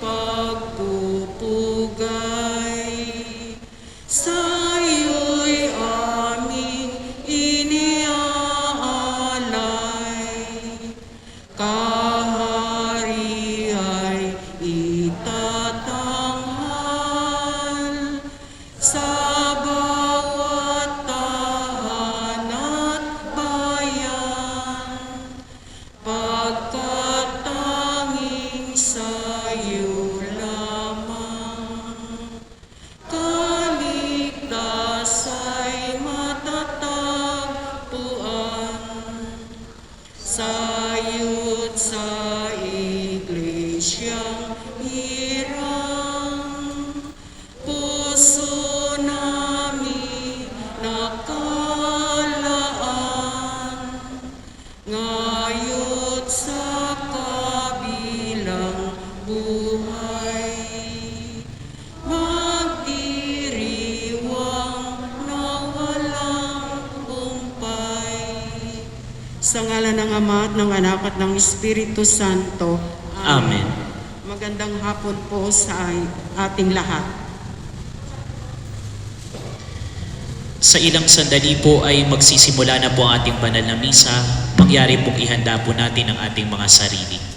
pagpupugay, sa'yo'y aming iniaalay. Kahari ay itatag ngalan ng Ama at ng Anak at ng Espiritu Santo. Amen. Magandang hapon po sa ating lahat. Sa ilang sandali po ay magsisimula na po ang ating banal na misa. Mangyari pong ihanda po natin ang ating mga sarili.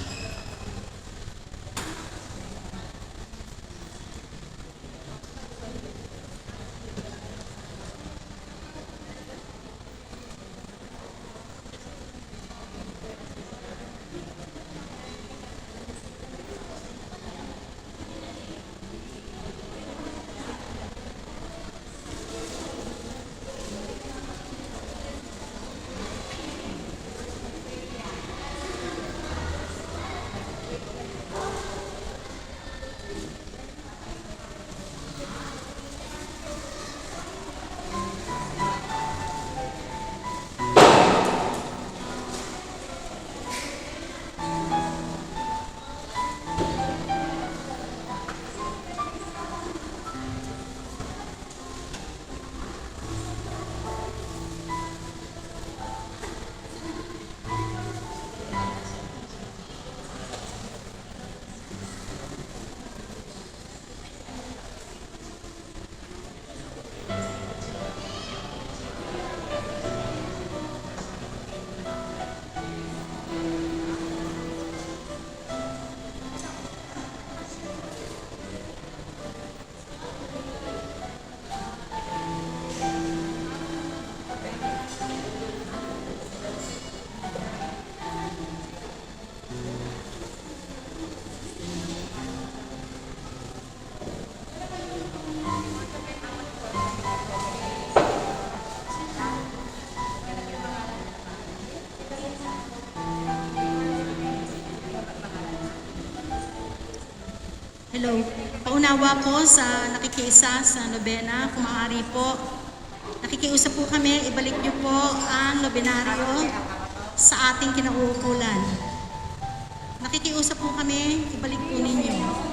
Hello. Paunawa po sa nakikiisa sa nobena. Kung maaari po, nakikiusap po kami, ibalik niyo po ang nobenaryo sa ating kinauukulan. Nakikiusap po kami, ibalik po ninyo.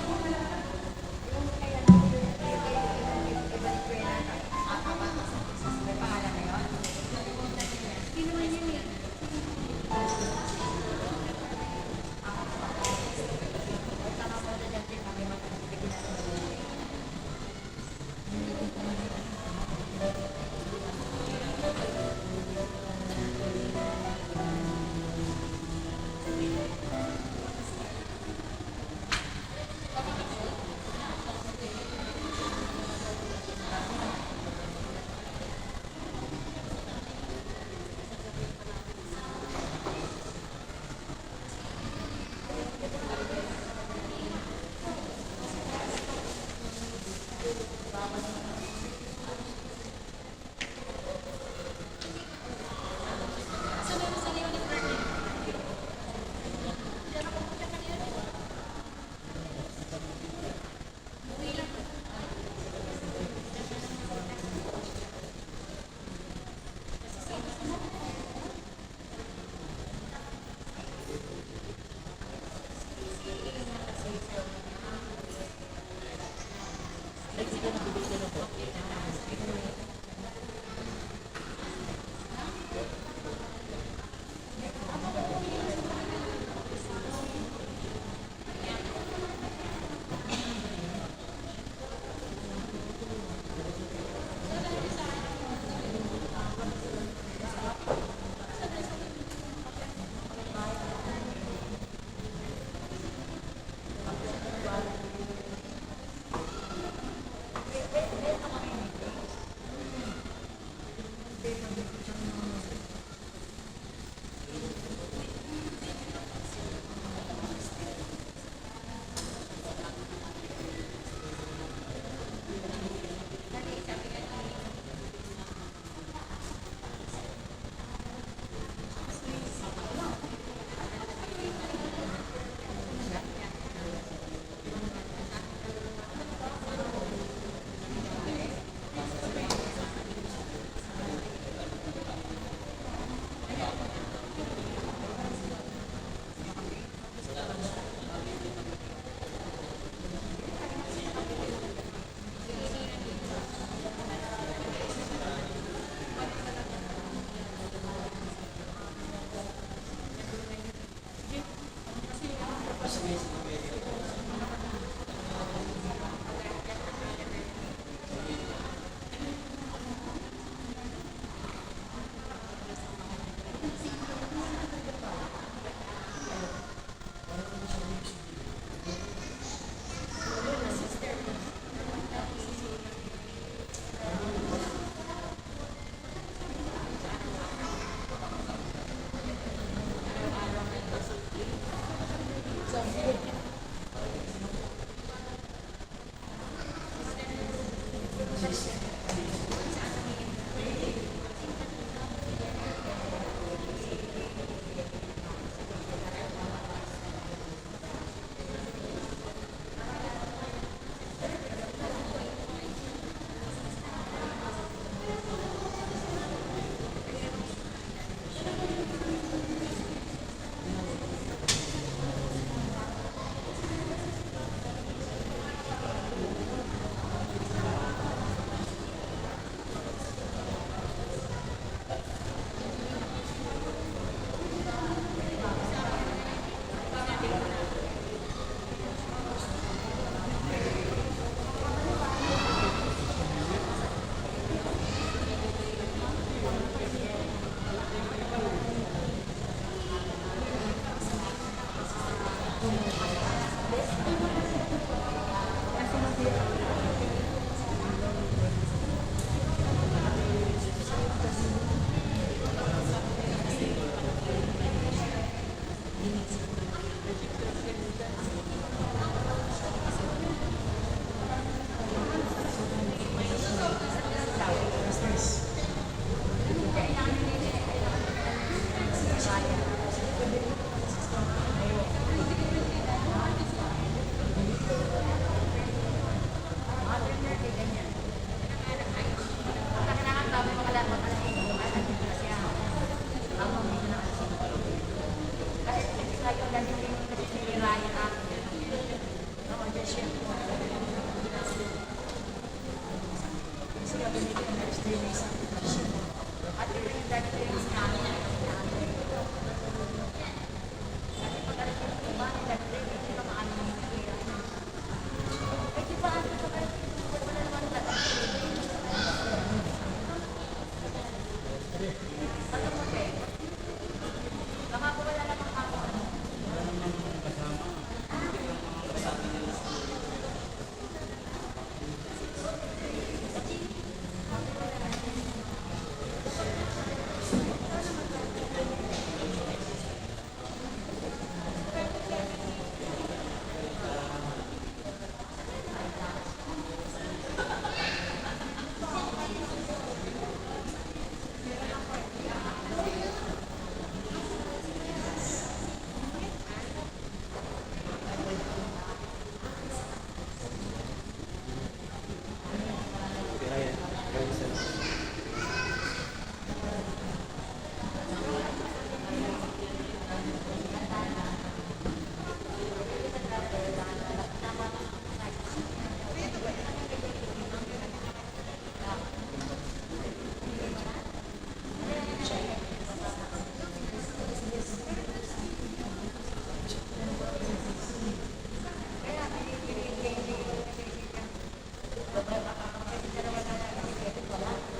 Wala.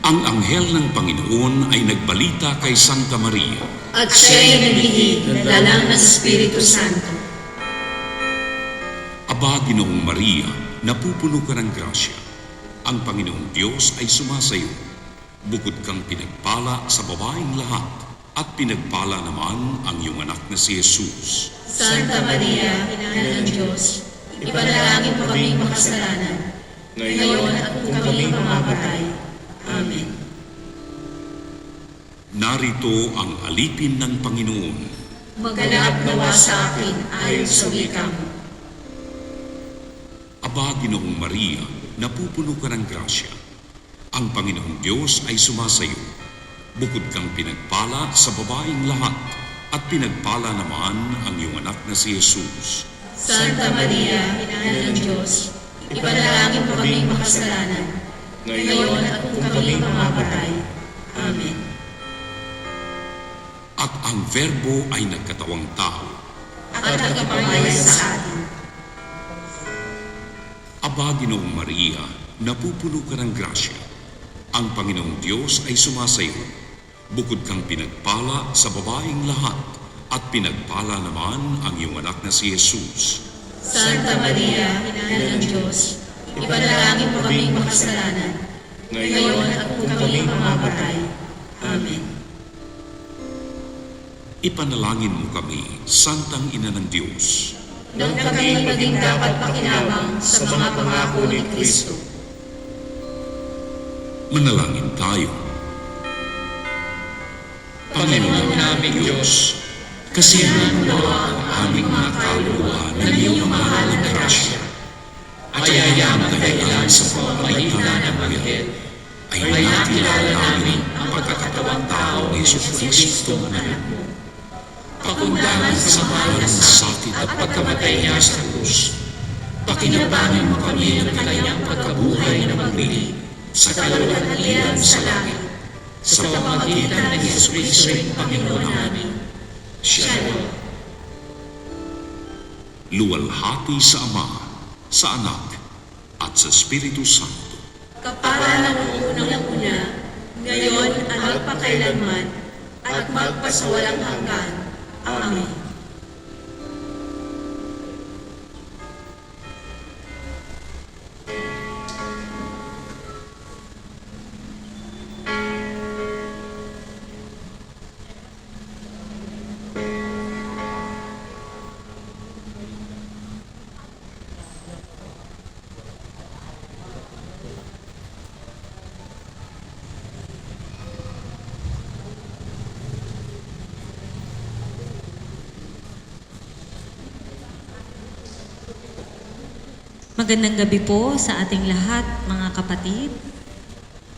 Ang anghel ng Panginoon ay nagbalita kay Santa Maria. At siya'y naglihid ng dalang ng Espiritu Santo. Aba, Ginoong Maria, napupuno ka ng grasya. Ang Panginoong Diyos ay sumasayo. Bukod kang pinagpala sa babaeng lahat, at pinagpala naman ang iyong anak na si Jesus. Santa Maria, Ina ng Diyos, ipanalangin mo kaming makasalanan, ngayon at kung kami mamamatay. Amen. Narito ang alipin ng Panginoon. Maganap nawa sa akin ayon sa wika mo. Aba, Ginoong Maria, napupuno ka ng grasya. Ang Panginoong Diyos ay sumasayo. Bukod kang pinagpala sa babaeng lahat, at pinagpala naman ang iyong anak na si Jesus. Santa Maria, Ina ng Diyos, ipanalangin mo kaming makasalanan, ngayon at kung kami mamamatay. Amen. At ang Verbo ay nagkatawang tao. At nagpamaya sa atin. Aba, Ginoong Maria, napupuno ka ng grasya. Ang Panginoong Diyos ay sumasayo. Bukod kang pinagpala sa babaeng lahat, at pinagpala naman ang iyong anak na si Jesus. Santa Maria, Ina ng Diyos, ipanalangin mo kaming makasalanan, ngayon at kung kami mamamatay. Amen. Ipanalangin mo kami, Santang Ina ng Diyos. Nang kami maging dapat pakinabang sa mga pangako ni Kristo. Manalangin tayo. Panginoon naming Diyos, kasiyahan mo ang aming mga kaluluwa ng iyong mahal na grasya. At ayayang dahilan sa pamamagitan ng Anghel, ay nakilala namin ang pagkakatawang tao ni Jesucristo na anak mo. Pakundangan sa mahal ng sakit at pagkamatay niya sa krus, pakinabangan mo kami ng kanyang pagkabuhay na magbili sa kaluwalhatian sa langit, sa pamamagitan ng Jesucristo ang Panginoon namin. Siya luwalhati sa Ama, sa Anak, at sa Espiritu Santo. Kapara ng unang-una, ngayon at magpakailanman, at magpasawalang hanggan. Amen. Magandang gabi po sa ating lahat, mga kapatid.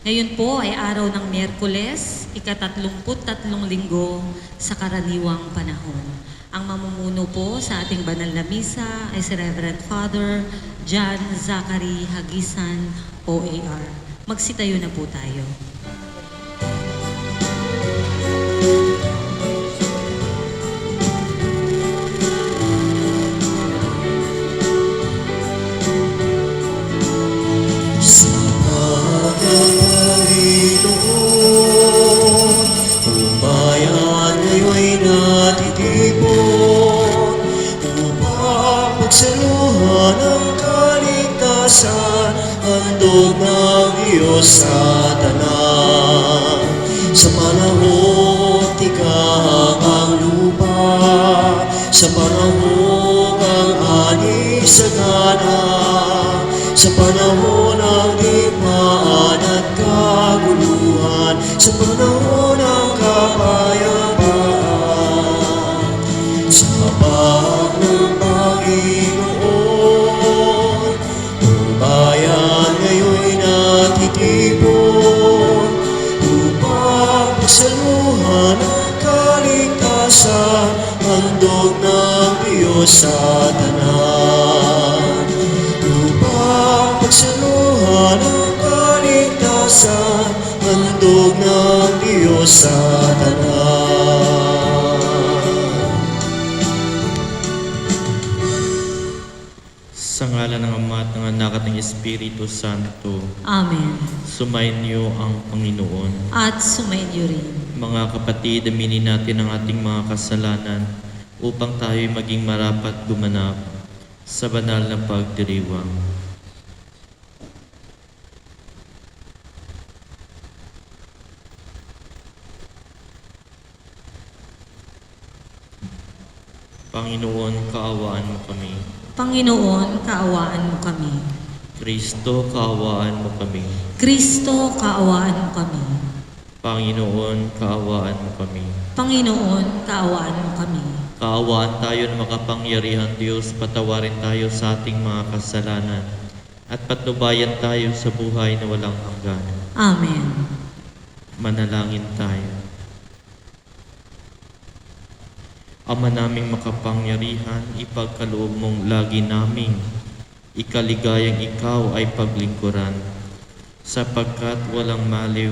Ngayon po ay araw ng Miyerkules, ika-33 linggo sa karaniwang panahon. Ang mamumuno po sa ating banal na misa ay si Reverend Father John Zachary Hagisan, OAR. Magsitayo na po tayo. Handog ng Diyos sa tanan. Sa panahon tikahang ang lupa, sa panahon ang ani sa gana, sa panahon ng digmaan at kaguluhan, sa panahon ng kapayapaan. Sa habag ng Panginoon, bayan ngayon'y natitipon upang pagsaluhan ang kaligtasan, handog ng Diyos sa tanan. Upang pagsaluhan ang kaligtasan, handog ng Diyos sa tanan. Sa ngalan ng Ama at at ng Anak at ng Espiritu Santo. Amen. Sumainyo ang Panginoon. At sumainyo rin. Mga kapatid, aminin natin ang ating mga kasalanan upang tayo maging marapat gumanap sa banal na pagdiriwang. Panginoon, kaawaan mo kami. Panginoon, kaawaan mo kami. Kristo, kaawaan mo kami. Kristo, kaawaan mo kami. Panginoon, kaawaan mo kami. Panginoon, kaawaan mo kami. Kaawaan tayo ng makapangyarihan Diyos, patawarin tayo sa ating mga kasalanan at patnubayan tayo sa buhay na walang hanggan. Amen. Manalangin tayo. Ama naming makapangyarihan, ipagkaloob mong lagi naming ikaligayang ikaw ay paglingkuran, sapagkat walang maliw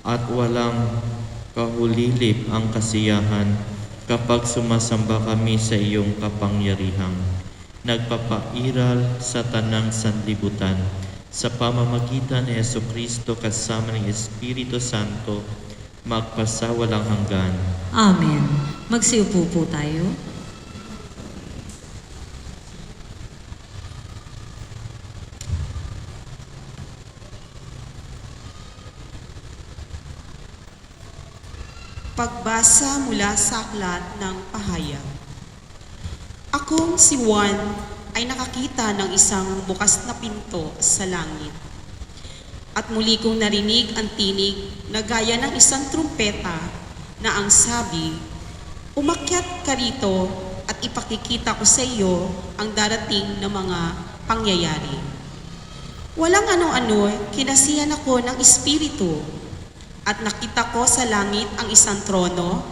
at walang kahulilip ang kasiyahan kapag sumasamba kami sa iyong kapangyarihan. Nagpapairal sa tanang sanlibutan sa pamamagitan ni Jesucristo kasama ng Espiritu Santo, magpasawalang hanggan. Amen. Magsiupo po tayo. Pagbasa mula sa aklat ng pahayag. Akong si Juan ay nakakita ng isang bukas na pinto sa langit. At muli kong narinig ang tinig na gaya ng isang trumpeta na ang sabi, "Umakyat ka rito at ipakikita ko sa iyo ang darating na mga pangyayari." Walang ano-ano, kinasihan ako ng Espiritu at nakita ko sa langit ang isang trono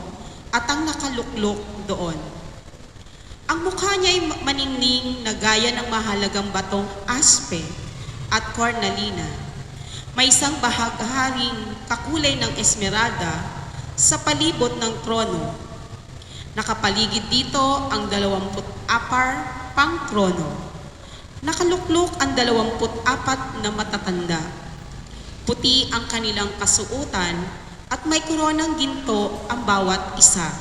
at ang nakaluklok doon. Ang mukha niya ay maningning na gaya ng mahalagang batong aspe at cornalina. May isang bahagharing kakulay ng esmeralda sa palibot ng trono. Nakapaligid dito ang 24 pang trono. Nakaluklok ang 24 na matatanda. Puti ang kanilang kasuotan at may koronang ginto ang bawat isa.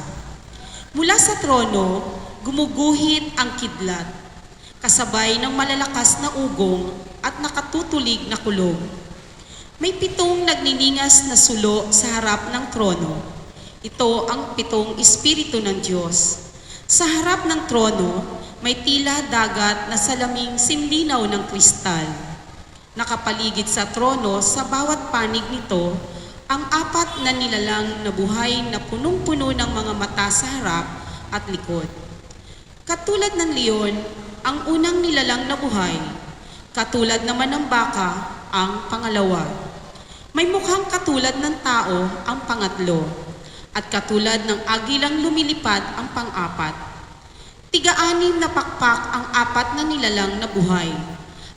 Mula sa trono, gumuguhit ang kidlat, kasabay ng malalakas na ugong at nakatutulig na kulog. May 7 nagniningas na sulo sa harap ng trono. Ito ang 7 Espiritu ng Diyos. Sa harap ng trono, may tila dagat na salaming sinlinaw ng kristal. Nakapaligid sa trono sa bawat panig nito ang 4 na nilalang na buhay na punong-puno ng mga mata sa harap at likod. Katulad ng leon, ang unang nilalang na buhay. Katulad naman ng baka, ang pangalawa. May mukhang katulad ng tao ang pangatlo, at katulad ng agilang lumilipad ang pang-4. Tiga-6 na pakpak ang 4 na nilalang na buhay,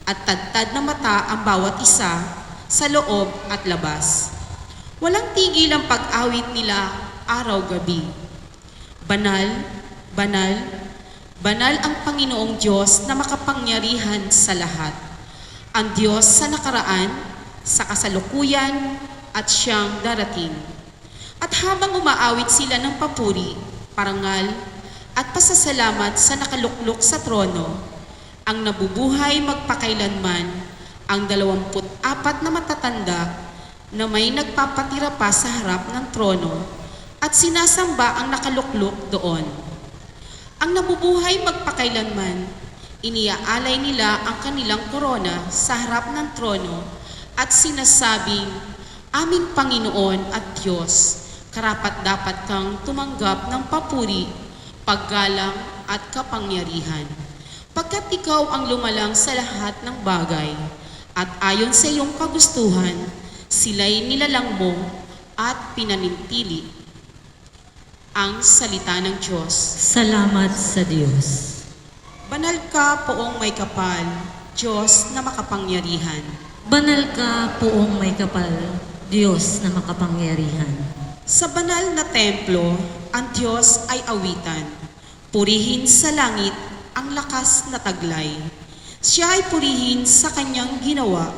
at tadtad na mata ang bawat isa sa loob at labas. Walang tigil ang pag-awit nila araw-gabi. Banal, banal, banal ang Panginoong Diyos na makapangyarihan sa lahat. Ang Diyos sa nakaraan, sa kasalukuyan at siyang darating. At habang umaawit sila ng papuri, parangal at pasasalamat sa nakaluklok sa trono, ang nabubuhay magpakailanman, ang 24 na matatanda na may nagpapatira pa sa harap ng trono at sinasamba ang nakaluklok doon. Ang nabubuhay magpakailanman, iniaalay nila ang kanilang korona sa harap ng trono at sinasabing, "Aming Panginoon at Diyos, karapat-dapat kang tumanggap ng papuri, paggalang at kapangyarihan. Pagkat ikaw ang lumalang sa lahat ng bagay, at ayon sa iyong kagustuhan, sila'y nilalang mo at pinanintili." Ang salita ng Diyos. Salamat sa Diyos. Banal ka, poong may kapal, Diyos na makapangyarihan. Banal ka, poong may kapal, Diyos na makapangyarihan. Sa banal na templo, ang Diyos ay awitan. Purihin sa langit ang lakas na taglay. Siya ay purihin sa kanyang ginawa.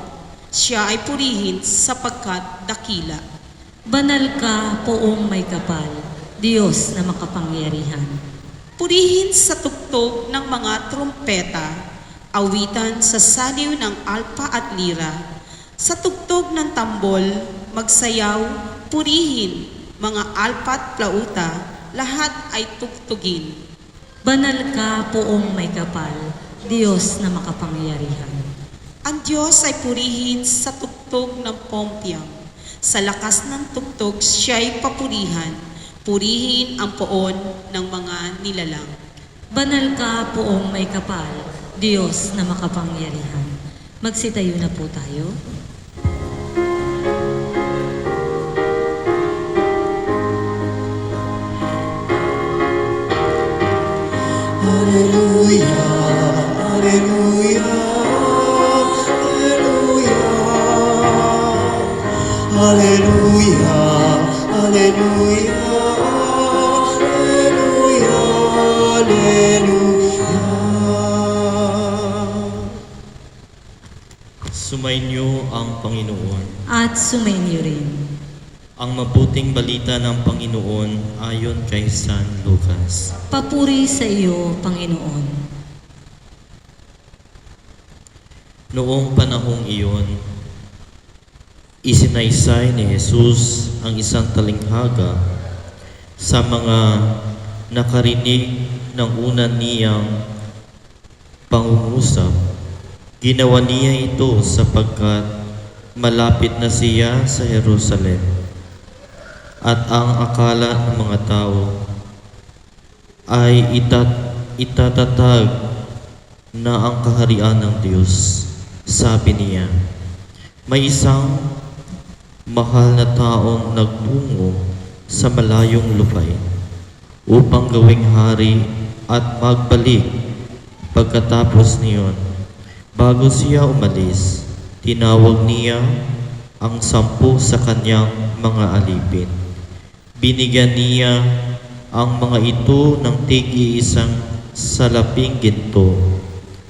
Siya ay purihin sapagkat dakila. Banal ka, poong may kapal, Diyos na makapangyarihan. Purihin sa tugtog ng mga trumpeta, awitan sa saliw ng alpa at lira. Sa tugtog ng tambol, magsayaw, purihin, mga alpa at plauta, lahat ay tugtugin. Banal ka, poong may kapal, Diyos na makapangyarihan. Ang Diyos ay purihin sa tugtog ng pompiang. Sa lakas ng tugtog, siya'y papurihan. Purihin ang poon ng mga nilalang. Banal ka, poong may kapal, Diyos na makapangyarihan. Magsitayo na po tayo. Alleluia, alleluia, alleluia, alleluia, alleluia, alleluia, alleluia. Sumainyo ang Panginoon. At sumainyo rin. Ang mabuting balita ng Panginoon ayon kay San Lucas. Papuri sa iyo, Panginoon. Noong panahong iyon, isinaysay ni Jesus ang isang talinghaga sa mga nakarinig ng una niyang pangungusap. Ginawa niya ito sapagkat malapit na siya sa Jerusalem. At ang akala ng mga tao ay itatatag na ang kaharian ng Diyos. Sabi niya, may isang mahal na taong nagtungo sa malayong lupain upang gawing hari at magbalik. Pagkatapos niyon, bago siya umalis, tinawag niya ang 10 sa kanyang mga alipin. Binigyan niya ang mga ito ng tig-iisang salaping ginto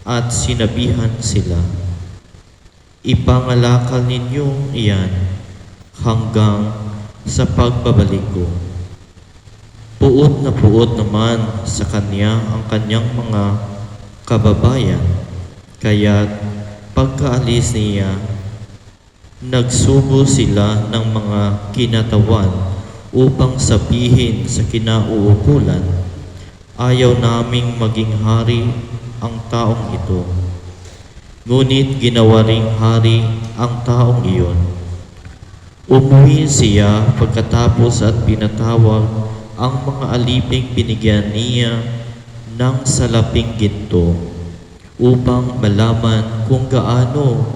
at sinabihan sila, ipangalakal ninyo iyan hanggang sa pagbabalik ko. Puot na puot naman sa kanya ang kanyang mga kababayan, kaya't pagkaalis niya, nagsubo sila ng mga kinatawan upang sabihin sa kinauukulan, ayaw naming maging hari ang taong ito. Ngunit ginawa ring hari ang taong iyon. Umuwi siya pagkatapos at pinatawag ang mga aliping binigyan niya ng salaping ginto upang malaman kung gaano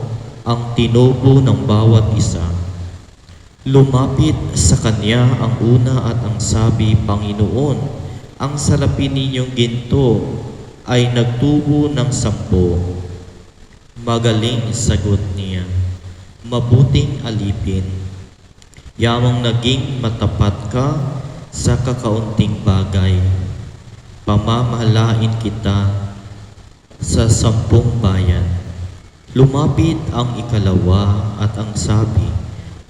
ang tinubo ng bawat isa. Lumapit sa kanya ang una at ang sabi, Panginoon, ang salapin ninyong ginto ay nagtubo ng 10. Magaling sagot niya, mabuting alipin, yamang naging matapat ka sa kakaunting bagay. Pamamahalain kita sa 10 bayan. Lumapit ang ikalawa at ang sabi,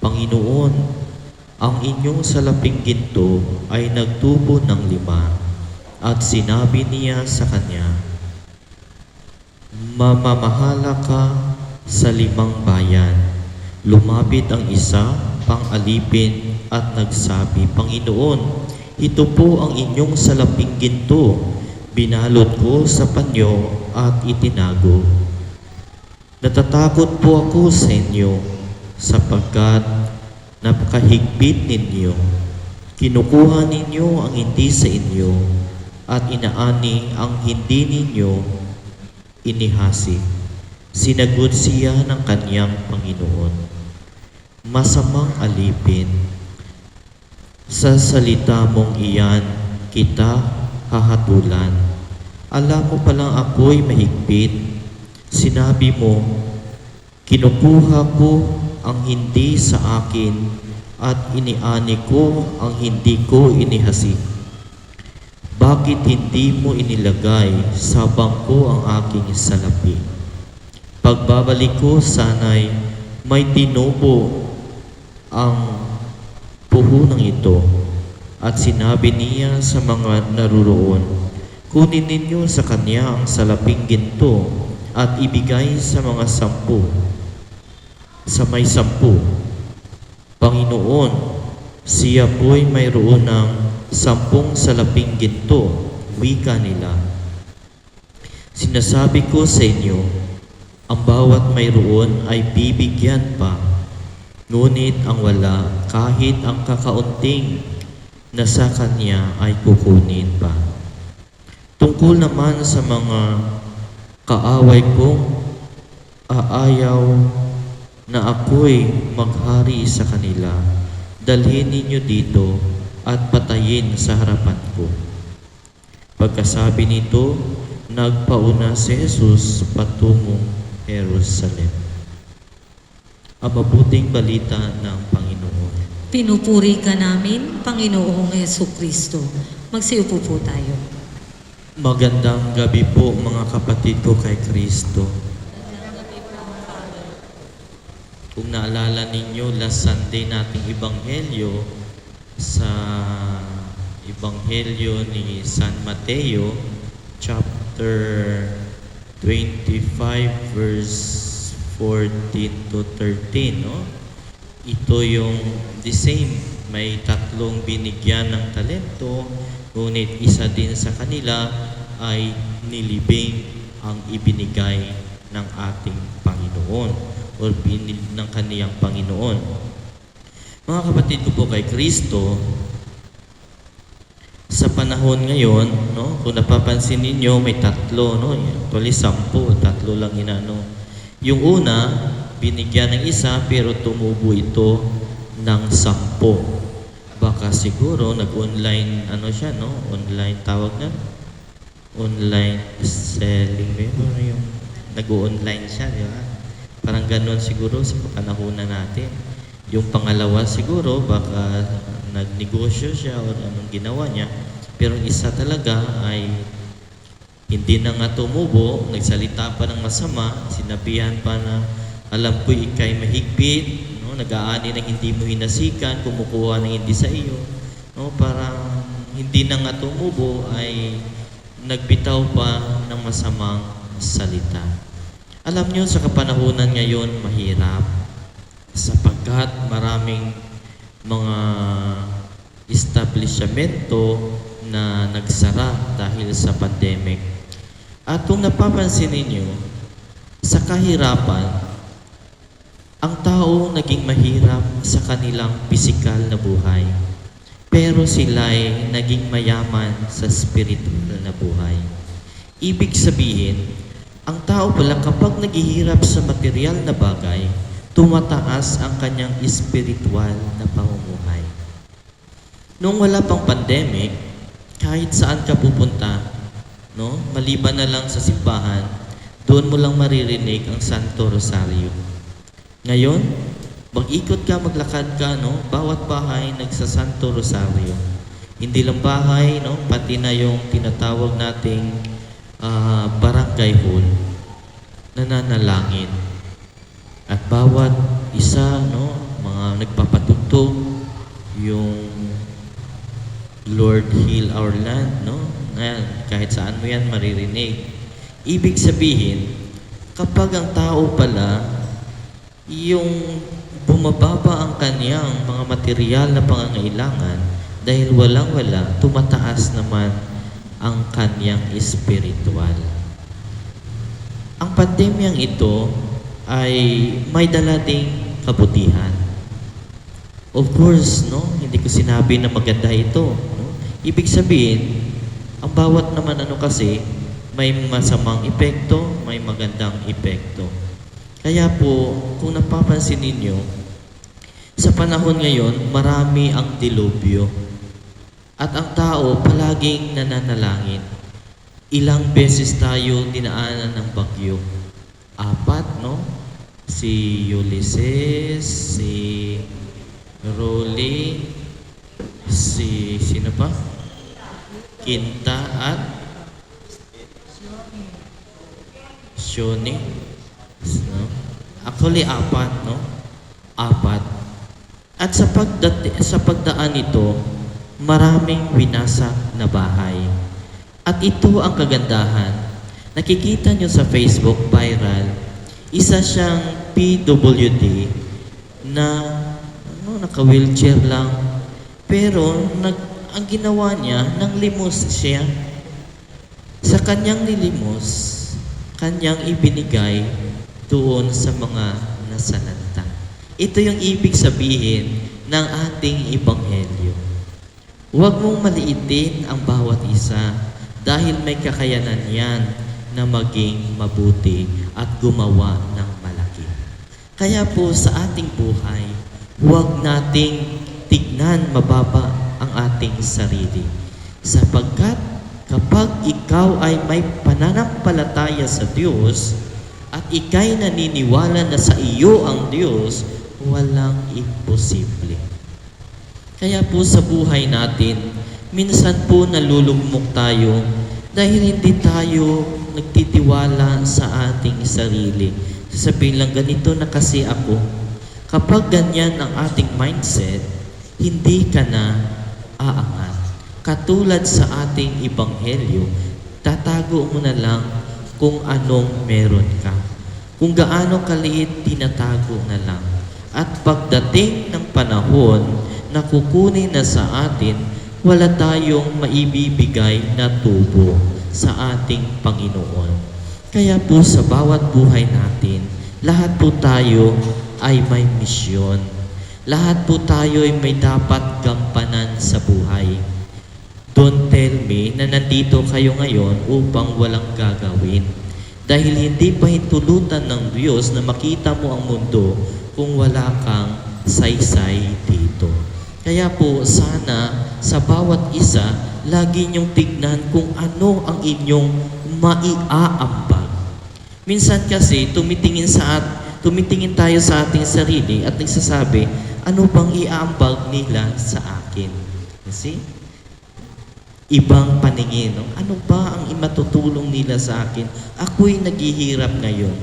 Panginoon, ang inyong salaping ginto ay nagtubo ng 5. At sinabi niya sa kanya, mamamahala ka sa 5 bayan. Lumapit ang isa pang alipin at nagsabi, Panginoon, ito po ang inyong salaping ginto. Binalot ko sa panyo at itinago. Natatakot po ako sa inyo sapagkat napakahigpit ninyo. Kinukuha ninyo ang hindi sa inyo at inaani ang hindi ninyo inihasik. Sinagot siya ng kanyang Panginoon, masamang alipin, sa salita mong iyan kita hahatulan. Alam mo palang ako'y mahigpit. Sinabi mo, kinukuha ko ang hindi sa akin at iniani ko ang hindi ko inihasik. Bakit hindi mo inilagay sa bangko ang aking salapi? Pagbabalik ko sana'y may tinubo ang puhunang ito at sinabi niya sa mga naruroon, kunin ninyo sa kanya ang salaping ginto at ibigay sa mga 10. Sa may 10, Panginoon, siya po'y mayroon ng 10 salaping ginto, wika nila. Sinasabi ko sa inyo, ang bawat mayroon ay bibigyan pa, ngunit ang wala, kahit ang kakaunting na sa kanya ay kukunin pa. Tungkol naman sa mga kaaway kong aayaw na ako'y maghari sa kanila, dalhin ninyo dito at patayin sa harapan ko. Pagkasabi nito, nagpauna si Jesus patungong Jerusalem. Ang mabuting balita ng Panginoon. Pinupuri ka namin, Panginoong Jesucristo. Magsiupo po tayo. Magandang gabi po mga kapatid ko kay Kristo. Kung naalala ninyo, last Sunday nating Ebanghelyo sa Ebanghelyo ni San Mateo, chapter 25 verse 14 to 13, no? Ito yung the same, may 3 binigyan ng talento, ngunit isa din sa kanila ay nilibing ang ibinigay ng ating Panginoon o binili ng kaniyang Panginoon. Mga kapatid ko po kay Kristo, sa panahon ngayon, no, kung napapansin ninyo, may 3, no? Actually 10, 3 lang inano. Yung una, binigyan ng isa pero tumubo ito ng 10. Baka siguro nag-online siya, no? Online tawag na. Online selling, ano yung nag-online siya, di ba? Parang ganun siguro sa panahonan natin. Yung pangalawa siguro, baka nagnegosyo siya o anong ginawa niya. Pero isa talaga ay hindi na nga tumubo, nagsalita pa ng masama, sinabihan pa na alam ko ikay mahigpit, no? Nag-aani ng hindi mo hinasikan, kumukuha ng hindi sa iyo. No? Parang hindi na nga tumubo ay nagbitaw pa ng masamang salita. Alam nyo, sa kapanahunan ngayon, mahirap sapagkat maraming mga establishmento na nagsara dahil sa pandemic. At kung napapansin ninyo, sa kahirapan, ang tao naging mahirap sa kanilang pisikal na buhay. Pero sila'y naging mayaman sa spiritual na buhay. Ibig sabihin, ang tao pala kapag naghihirap sa material na bagay, tumataas ang kanyang spiritual na pamumuhay. Nung wala pang pandemic, kahit saan ka pupunta, no, maliban na lang sa simbahan, doon mo lang maririnig ang Santo Rosario. Ngayon, mag-ikot ka, maglakad ka, no, bawat bahay nagsa-Santo Rosario. Hindi lang bahay, no, pati na yung tinatawag nating barangay hall, nananalangin. At bawat isa, no, mga nagpapatugtog, yung Lord heal our land, no? Ngayon, kahit saan mo yan maririnig. Ibig sabihin, kapag ang tao pala, yung bumababa ang kanyang mga material na pangangailangan, dahil walang-wala, tumataas naman ang kanyang espiritual. Ang pandemyang ito ay may dala ding kabutihan. Of course, no, hindi ko sinabi na maganda ito. No? Ibig sabihin, ang bawat naman kasi, may masamang epekto, may magandang epekto. Kaya po, kung napapansin ninyo, sa panahon ngayon, marami ang dilubyo. At ang tao palaging nananalangin. Ilang beses tayo dinaanan ng bagyo? 4, no? Si Ulysses, si Rolly, sino pa? Quinta at Shoni. Actually, apat, no? Apat. At sa pagdaan nito, maraming winasak na bahay. At ito ang kagandahan. Nakikita nyo sa Facebook viral, isa siyang PWD na naka-wheelchair lang. Pero ang ginawa niya, nang limos siya. Sa kanyang nilimos, kanyang ibinigay doon sa mga nasalanta. Ito yung ibig sabihin ng ating ebanghelyo. Huwag mong maliitin ang bawat isa dahil may kakayanan yan na maging mabuti at gumawa ng malaki. Kaya po sa ating buhay, huwag nating tignan mababa ang ating sarili. Sapagkat kapag ikaw ay may pananampalataya sa Diyos at ika'y naniniwala na sa iyo ang Diyos, walang imposible. Kaya po sa buhay natin, minsan po nalulugmok tayo dahil hindi tayo nagtitiwala sa ating sarili. Sasabihin lang, ganito na kasi ako. Kapag ganyan ang ating mindset, hindi ka na aangat. Katulad sa ating ebanghelyo, tatago mo na lang kung anong meron ka. Kung gaano kaliit, tinatago na lang. At pagdating ng panahon na kukunin na sa atin, wala tayong maibibigay na tubo sa ating Panginoon. Kaya po sa bawat buhay natin, lahat po tayo ay may misyon. Lahat po tayo ay may dapat gampanan sa buhay. Don't tell me na nandito kayo ngayon upang walang gagawin. Dahil hindi pa hitulutan ng Diyos na makita mo ang mundo kung wala kang saysay dito. Kaya po sana sa bawat isa, lagi niyong tignan kung ano ang inyong maiaambag. Minsan kasi tumitingin tayo sa ating sarili at nagsasabi, ano bang iaambag nila sa akin? Kasi ibang paningin, no? Ano ba ang imatutulong nila sa akin? Ako'y naghihirap ngayon.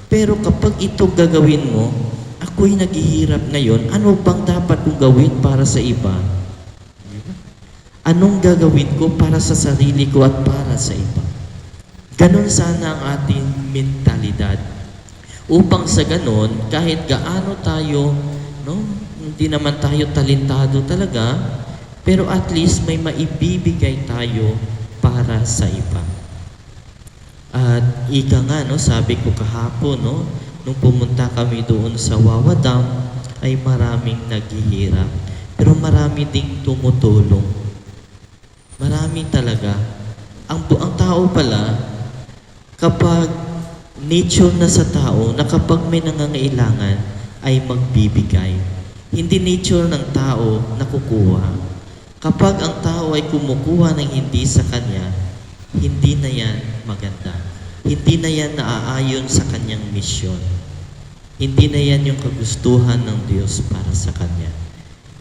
Pero kapag ito gagawin mo, ako'y naghihirap ngayon, ano bang dapat kong gawin para sa iba? Anong gagawin ko para sa sarili ko at para sa iba? Ganon sana ang ating mentalidad. Upang sa ganon, kahit gaano tayo, no, hindi naman tayo talentado talaga, pero at least may maibibigay tayo para sa iba. At ika nga, no, sabi ko kahapon, no, nung pumunta kami doon sa Wawa Dam, ay maraming naghihirap. Pero marami ding tumutulong. Marami talaga. Ang tao pala, kapag nature na sa tao, na kapag may nangangailangan, ay magbibigay. Hindi nature ng tao na kukuha. Kapag ang tao ay kumukuha ng hindi sa kanya, hindi na yan maganda. Hindi na yan naaayon sa kanyang misyon. Hindi na yan yung kagustuhan ng Diyos para sa kanya.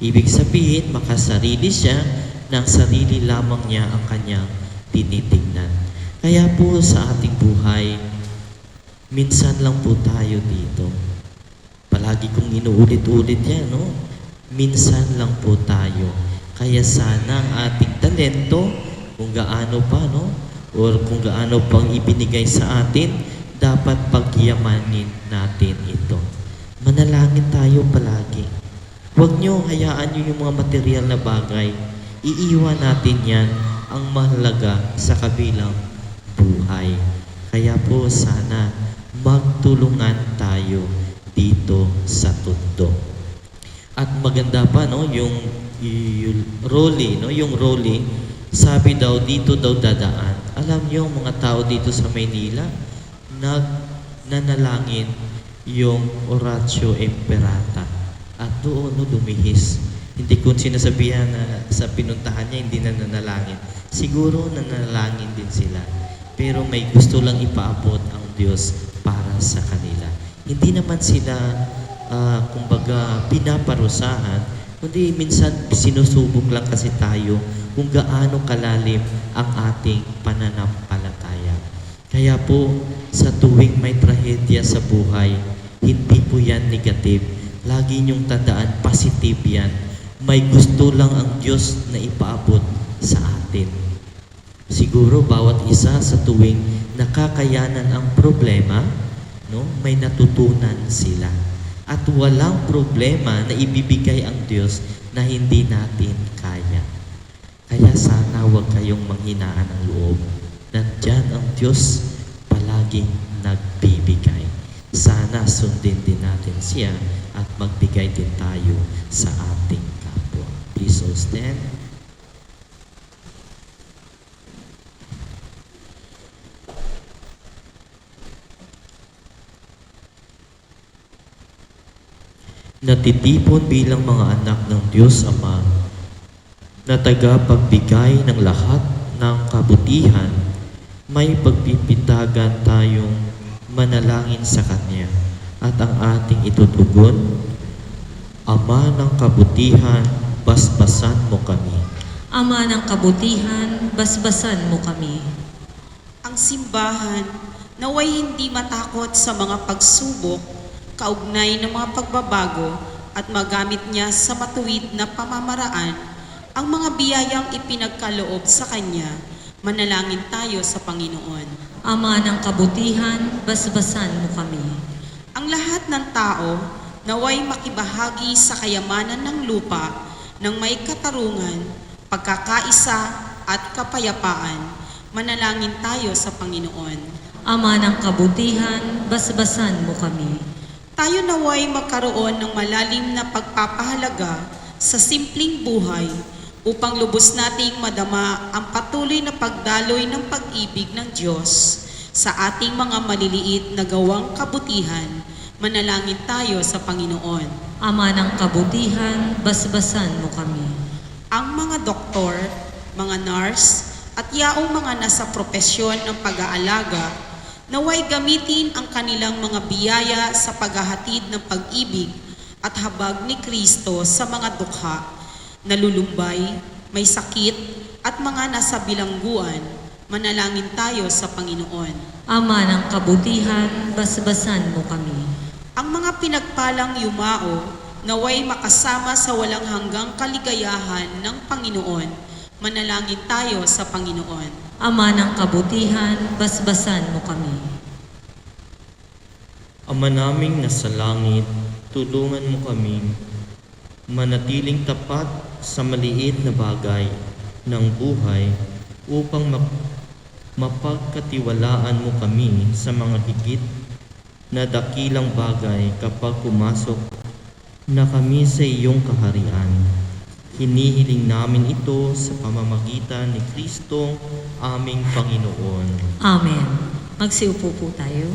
Ibig sabihin, makasarili siya, ng sarili lamang niya ang kanyang tinitignan. Kaya po sa ating buhay, minsan lang po tayo dito. Palagi kong inuulit-ulit yan, no? Minsan lang po tayo. Kaya sana ang ating talento, kung gaano pa, no? Or kung gaano pang ibinigay sa atin, dapat pagyamanin natin ito. Manalangin tayo palagi. Huwag nyo, hayaan nyo yung mga material na bagay. Iiwan natin yan ang mahalaga sa kabilang buhay. Kaya po sana magtulungan tayo dito sa tundo. At maganda pa, no, yung rolling, no, yung rolling, sabi daw dito daw dadaan. Alam niyo mga tao dito sa Maynila, nanalangin yung Oratio Imperata at doon no, dumihis. Hindi ko sinasabihan na sa pinuntahan niya hindi na nanalangin. Siguro nanalangin din sila. Pero may gusto lang ipaabot ang Diyos para sa kanila. Hindi naman sila kumbaga pinaparusahan, kundi minsan sinusubok lang kasi tayo kung gaano kalalim ang ating pananampalataya. Kaya po, sa tuwing may trahedya sa buhay, Hindi po yan negative. Lagi niyong tandaan, positive yan. May gusto lang ang Diyos na ipaabot sa atin. Siguro bawat isa sa tuwing nakakayanan ang problema, no, may natutunan sila. At walang problema na ibibigay ang Diyos na hindi natin kaya. Kaya sana huwag kayong manghinaan ng loob. Nandyan ang Diyos palaging nagbibigay. Sana sundin din natin siya at magbigay din tayo sa ating kapwa. Please all stand. Natitipon bilang mga anak ng Diyos Ama na tagapagbigay ng lahat ng kabutihan, may pagpipitagan tayong manalangin sa Kanya at ang ating itutugon, Ama ng kabutihan, basbasan mo kami. Ama ng kabutihan, basbasan mo kami. Ang simbahan naway hindi matakot sa mga pagsubok, kaugnay ng mga pagbabago at magamit niya sa matuwid na pamamaraan ang mga biyayang ipinagkaloob sa Kanya. Manalangin tayo sa Panginoon. Ama ng kabutihan, basbasan mo kami. Ang lahat ng tao naway makibahagi sa kayamanan ng lupa ng may katarungan, pagkakaisa at kapayapaan. Manalangin tayo sa Panginoon. Ama ng kabutihan, basbasan mo kami. Tayo naway magkaroon ng malalim na pagpapahalaga sa simpleng buhay upang lubos nating madama ang patuloy na pagdaloy ng pag-ibig ng Diyos sa ating mga maliliit na gawang kabutihan. Manalangin tayo sa Panginoon. Ama ng kabutihan, basbasan mo kami. Ang mga doktor, mga nurse, at yaong mga nasa propesyon ng pag-aalaga, naway gamitin ang kanilang mga biyaya sa paghahatid ng pag-ibig at habag ni Kristo sa mga dukha, nalulumbay, may sakit, at mga nasa bilangguan. Manalangin tayo sa Panginoon. Ama ng kabutihan, basbasan mo kami. Ang mga pinagpalang yumao, naway makasama sa walang hanggang kaligayahan ng Panginoon. Manalangin tayo sa Panginoon. Ama ng kabutihan, basbasan mo kami. Ama naming nasa langit, tulungan mo kami manatiling tapat sa maliit na bagay ng buhay upang mapagkatiwalaan mo kami sa mga higit na dakilang bagay kapag pumasok na kami sa iyong kaharian. Hinihiling namin ito sa pamamagitan ni Kristo, aming Panginoon. Amen. Magsiupo po tayo.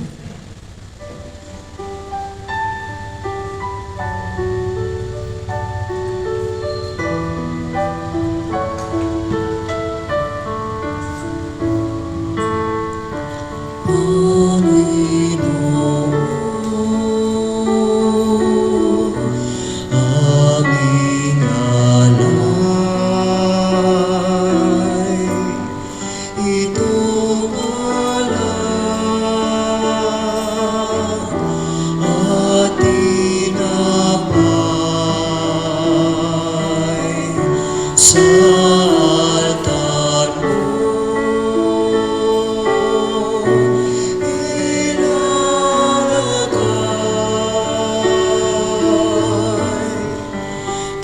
Aming alay, itong alak at tinapay sa altar mo.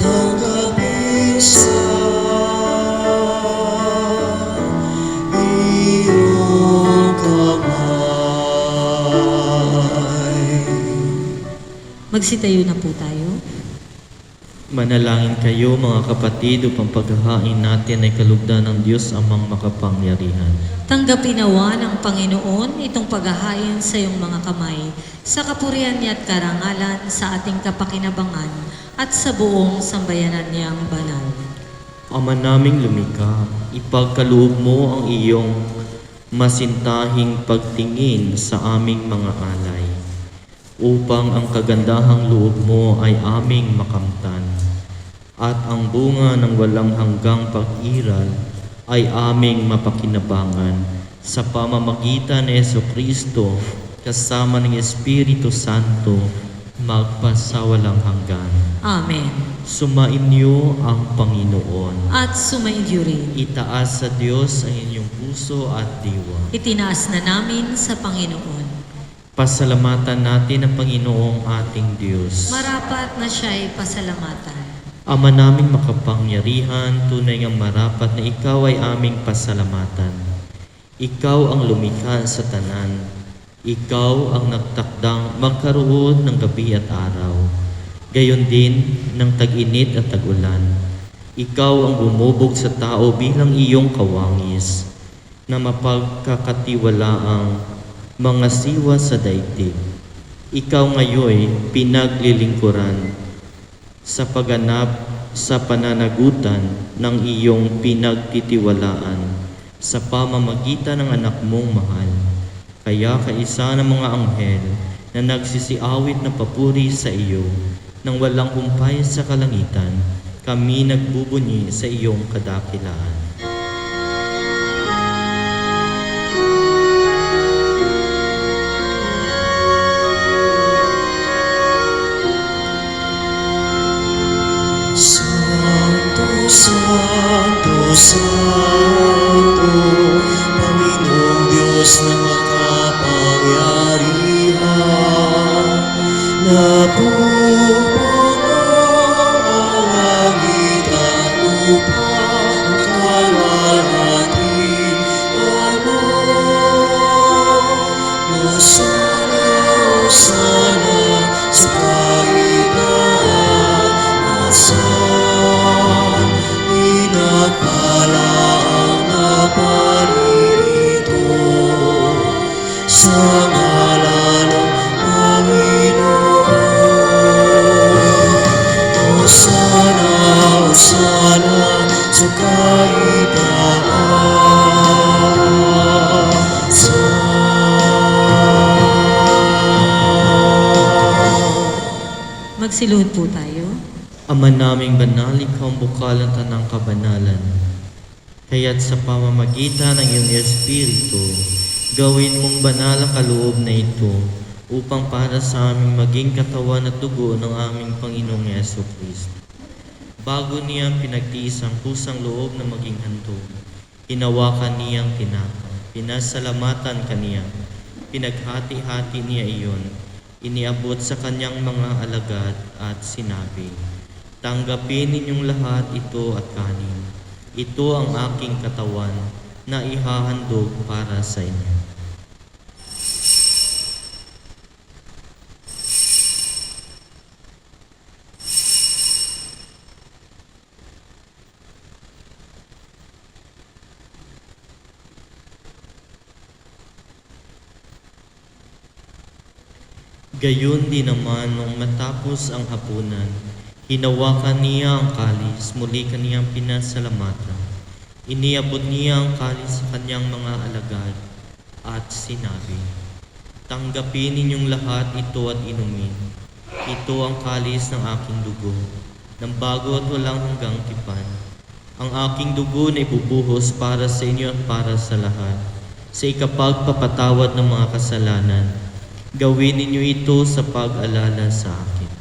Tanggapin sa iyong kamay. Magsitayo na po tayo. Manalangin kayo mga kapatid upang paghahain natin ay kalugdan ng Diyos amang makapangyarihan. Tanggapin nawa ng Panginoon itong paghahain sa iyong mga kamay, sa kapurihan niya at karangalan, sa ating kapakinabangan, at sa buong sambayanan niyang banal. Ama naming lumikha, ipagkaloob mo ang iyong masintahing pagtingin sa aming mga alay, upang ang kagandahang loob mo ay aming makamtan, at ang bunga ng walang hanggang pag-iral ay aming mapakinabangan sa pamamagitan ni Jesucristo, kasama ng Espiritu Santo, magpasawalang hanggan. Amen. Sumainyo ang Panginoon. At sumainyo rin. Itaas sa Diyos ang inyong puso at diwa. Itinaas na namin sa Panginoon. Pasalamatan natin ang Panginoong ating Diyos. Marapat na siya'y pasalamatan. Ama naming makapangyarihan, tunay ngang marapat na ikaw ay aming pasalamatan. Ikaw ang lumikha sa tanan. Ikaw ang nagtakdang magkaroon ng gabi at araw. Gayon din ng tag-init at tag-ulan. Ikaw ang bumubog sa tao bilang iyong kawangis, na mapagkakatiwalaang mga siwa sa daigdig. Ikaw ngayon pinaglilingkuran sa pagganap sa pananagutan ng iyong pinagtitiwalaan sa pamamagitan ng anak mong mahal. Kaya kaisa ng mga anghel na nagsisiawit na papuri sa iyo nang walang humpay sa kalangitan, kami nagbubunyi sa iyong kadakilaan. Santo, Santo, Santo, Panginoong Diyos na makapangyarihan, napupuno ang langit at lupa, kalwalhatian mo. Hosana, Hosana, sa kailangan, asan pinagpala ang naparirito sa ngalan ng Panginoon. Hosana, Hosana, sa Magsiluhod po tayo. Ama naming banal, ikaw ang bukal ng tanang kabanalan. Kaya't sa pamamagitan ng iyong Espiritu, gawin mong banal ang kaloob na ito upang para sa aming maging katawan at dugo ng aming Panginoong Jesucristo. Bago niya pinagtiis ang kusang loob na maging handog, hinawakan niyang tinapay, pinasalamatan kaniya, pinaghati-hati niya iyon, iniabot sa kanyang mga alagad at sinabi, "Tanggapin ninyong lahat ito at kanin. Ito ang aking katawan na ihahandog para sa inyo." Gayon din naman nung matapos ang hapunan, hinawakan niya ang kalis, muli kaniyang pinasalamatan. Iniabot niya ang kalis sa kanyang mga alagad at sinabi, "Tanggapin ninyong lahat ito at inumin. Ito ang kalis ng aking dugo, ng bago at walang hanggang tipan. Ang aking dugo na ibubuhos para sa inyo at para sa lahat, sa ikapagpapatawad ng mga kasalanan. Gawin ninyo ito sa pag-alala sa akin."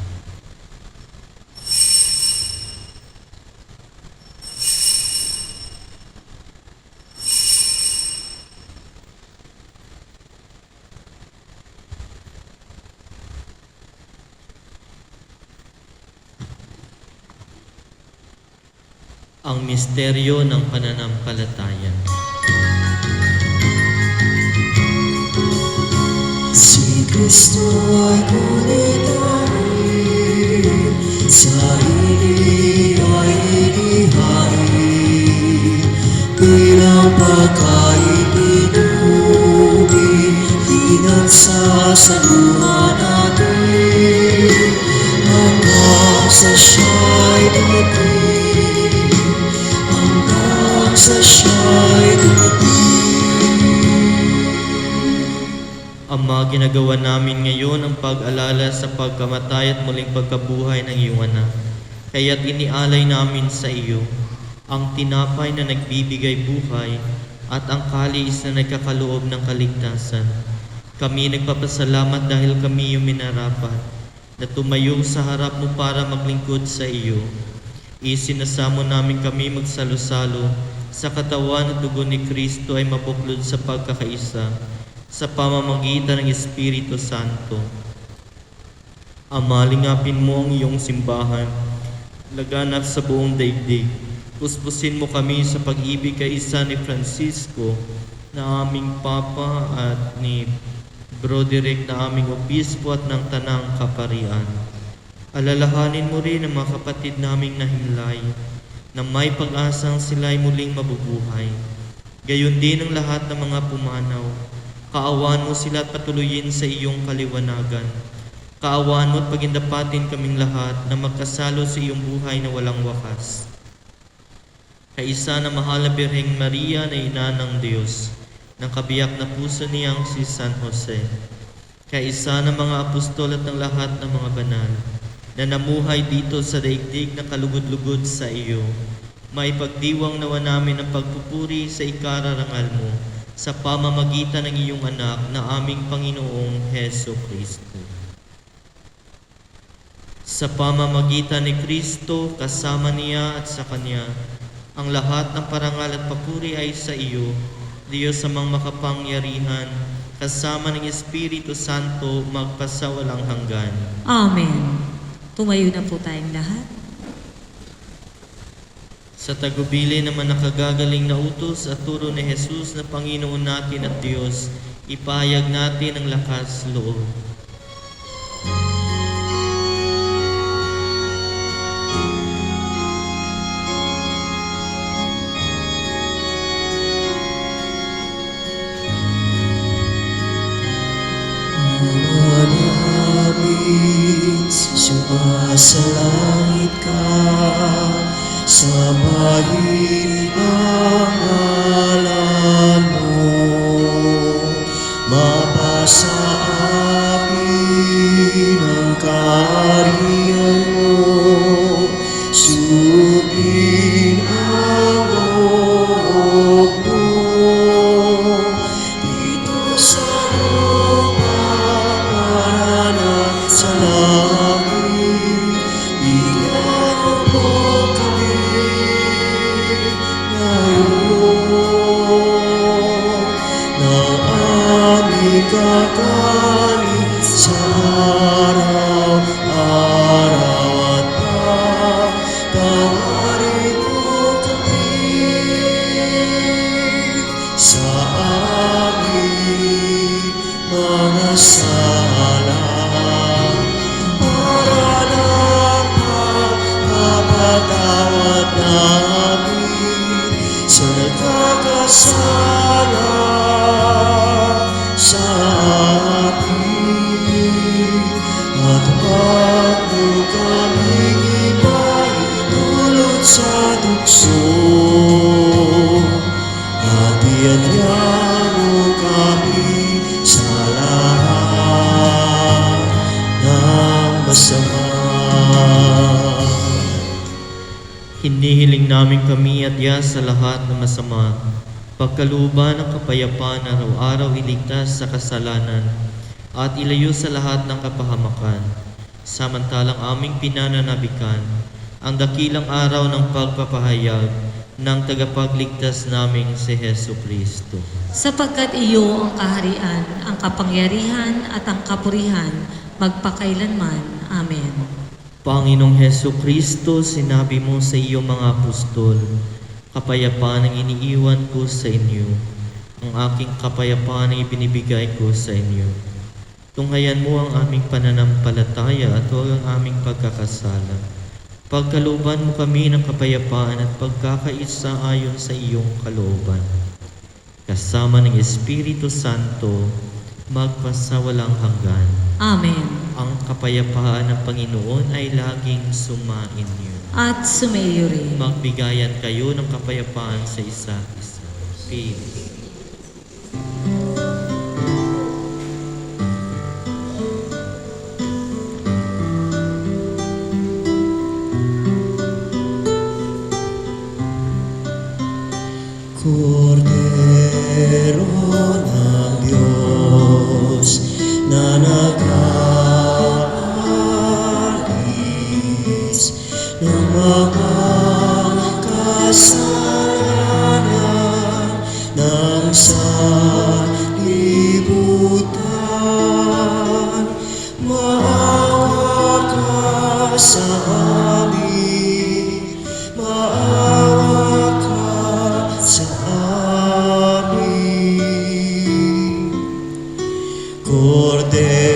Ang misteryo ng pananampalataya. Si Kristo ay kunitahin, sa hili ay inihain, bilang pagkain inumin, pinagsasaluhan natin, hanggang sa siya'y dumating, hanggang sa siya'y dumating. Ama, ginagawa namin ngayon ang pag-alala sa pagkamatay at muling pagkabuhay ng iyong anak. Kaya't inialay namin sa iyo ang tinapay na nagbibigay buhay at ang kalis na nagkakaloob ng kaligtasan. Kami nagpapasalamat dahil kami yung minarapat na tumayo sa harap mo para maglingkod sa iyo. Isinasamo namin kami magsalo-salo sa katawan at dugo ni Kristo ay mabuklod sa pagkakaisa sa pamamagitan ng Espiritu Santo. Ama, lingapin mo ang iyong simbahan, laganap sa buong daigdig. Puspusin mo kami sa pag-ibig kay isa ni Francisco na aming Papa at ni Broderick na aming Obispo at ng Tanang Kaparian. Alalahanin mo rin ang mga kapatid naming nahimlay na may pag-asang sila'y muling mabubuhay. Gayon din ang lahat ng mga pumanaw. Kaawaan mo sila at patuloyin sa iyong kaliwanagan. Kaawaan mo at pagindapatin kaming lahat na magkasalo sa iyong buhay na walang wakas. Kaisa na mahal na Birheng Maria na ina ng Diyos, ng kabiyak na puso niyang si San Jose. Kaisa ng mga apostol at ng lahat ng mga banal na namuhay dito sa daigdig na kalugod-lugod sa iyo. May pagdiwang nawa namin ang pagpupuri sa ikararangal mo sa pamamagitan ng iyong anak na aming Panginoong Heso Kristo. Sa pamamagitan ni Kristo, kasama niya at sa Kanya, ang lahat ng parangal at papuri ay sa iyo, Diyos amang makapangyarihan, kasama ng Espiritu Santo, magpasawalang hanggan. Amen. Tumayo na po tayong lahat. Sa tagubili naman nakagagaling na utos at turo ni Jesus na Panginoon natin at Diyos, ipahayag natin ang lakas loob. Sumasalangit ka, sambahin ang ngalan mo, mapasa amin ang kaharian mo, sundin ang loob mo, dito sa lupa para sa langit. Bigyan mo po kami ngayon ng aming kakanin sa araw-araw at patawarin mo kami sa aming mga sala. Patawad namin sa nagkakasala sa atin, at huwag mo kaming ipaintulot sa tukso, at ianyang mo kami sa lahat ng masama. Hinihiling namin kami at sa lahat ng masama, pagkalooban ng kapayapaan araw-araw iligtas sa kasalanan at ilayo sa lahat ng kapahamakan, samantalang aming pinananabikan ang dakilang araw ng pagpapahayag ng tagapagligtas naming si Heso Kristo. Sapagkat iyo ang kaharian, ang kapangyarihan at ang kapurihan magpakailanman. Amen. Panginoong Heso Kristo, sinabi mo sa iyong mga apostol, kapayapaan ang iniiwan ko sa inyo, ang aking kapayapaan ang ibinibigay ko sa inyo. Tunghayan mo ang aming pananampalataya at huwag ang aming pagkakasala. Pagkalooban mo kami ng kapayapaan at pagkakaisa ayon sa iyong kalooban. Kasama ng Espiritu Santo, magpasawalang hanggan. Amen. Ang kapayapaan ng Panginoon ay laging sumainyo. At sumayo rin. Magbigayan kayo ng kapayapaan sa isa't isa. Peace. Kordero ng Diyos na nag-aalis ng mga kasalanan ng sanlibutan. Maawa ka sa amin, maawa ka sa amin. Kordero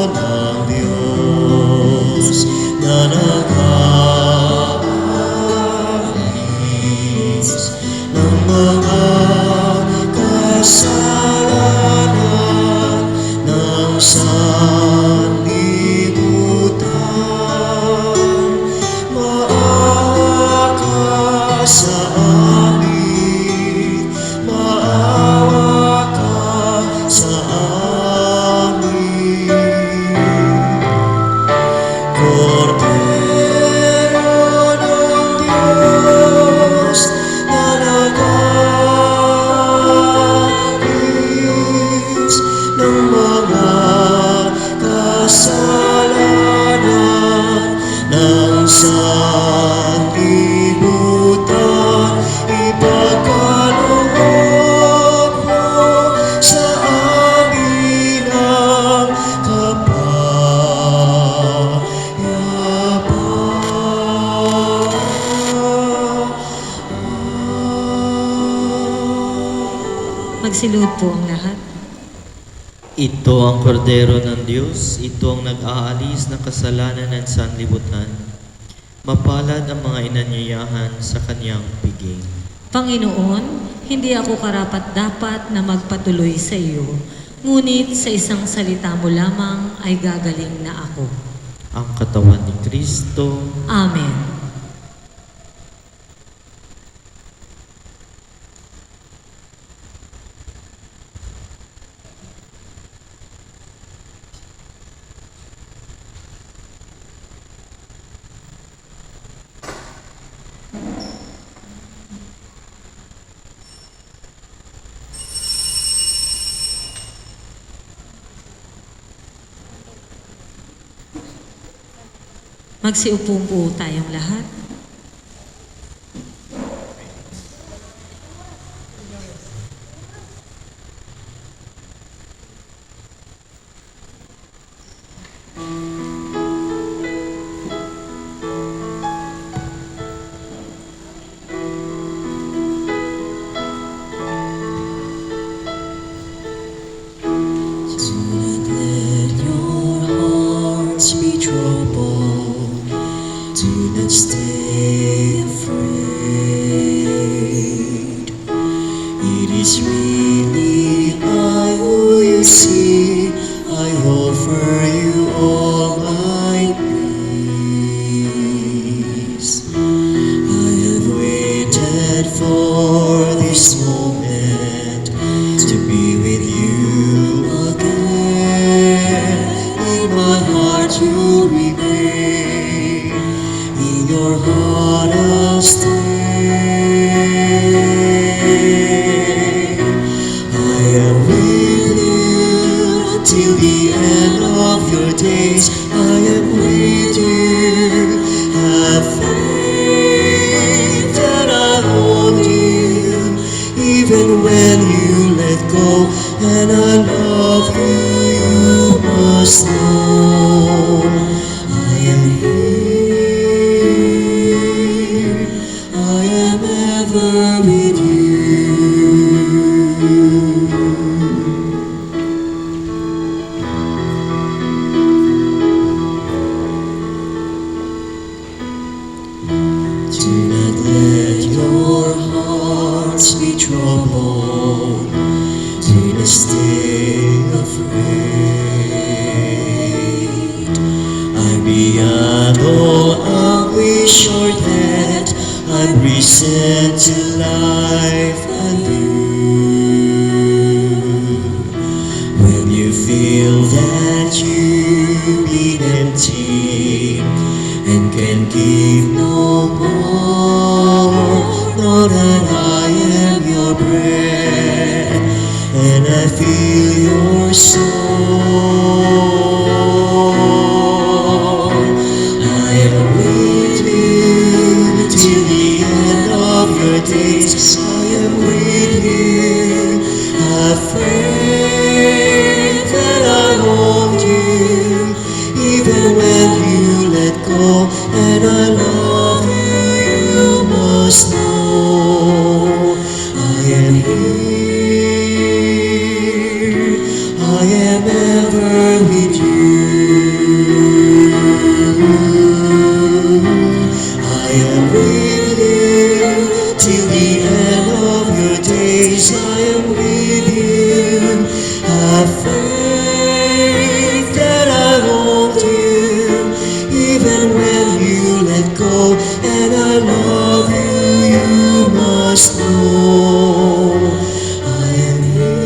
ng Diyos na nag-aalis ng mga kasalanan ng sanlibutan. Maawa ka sa amin, maawa ka sa amin. Kordero ng Diyos na nag-aalis ng mga kasalanan ng sanlibutan. Ipagkaloob mo sa amin ang kapayapaan. Magsilod po ang lahat. Ito ang kordero ng Diyos, ito ang nag-aalis ng kasalanan ng sanlibutan. Mapalad ang mga inanyayahan sa kanyang piging. Panginoon, hindi ako karapat-dapat na magpatuloy sa iyo, ngunit sa isang salita mo lamang ay gagaling na ako. Ang katawan ni Kristo. Amen. Magsiupo po tayong lahat. Stay afraid. It is really I who you see. I offer you all my praise. I have waited for this moment to be with you again. In my heart you'll remain. In your heart I'll stay. I am with you till the end of your days. I am with you. Have faith that I hold you, even when you let go. And I love you, you must know. I am here, I am ever with you. Do not let your hearts be troubled. Do not stay afraid. I'm beyond all anguish or death. I'm risen to life anew. When you feel that you've been empty and can give no more, know that I must know. I am here, I am ever with you. I am with you till the end of your days. I am with you. Have faith that I hold you, even when you let go. And I love you, you must know. I am here.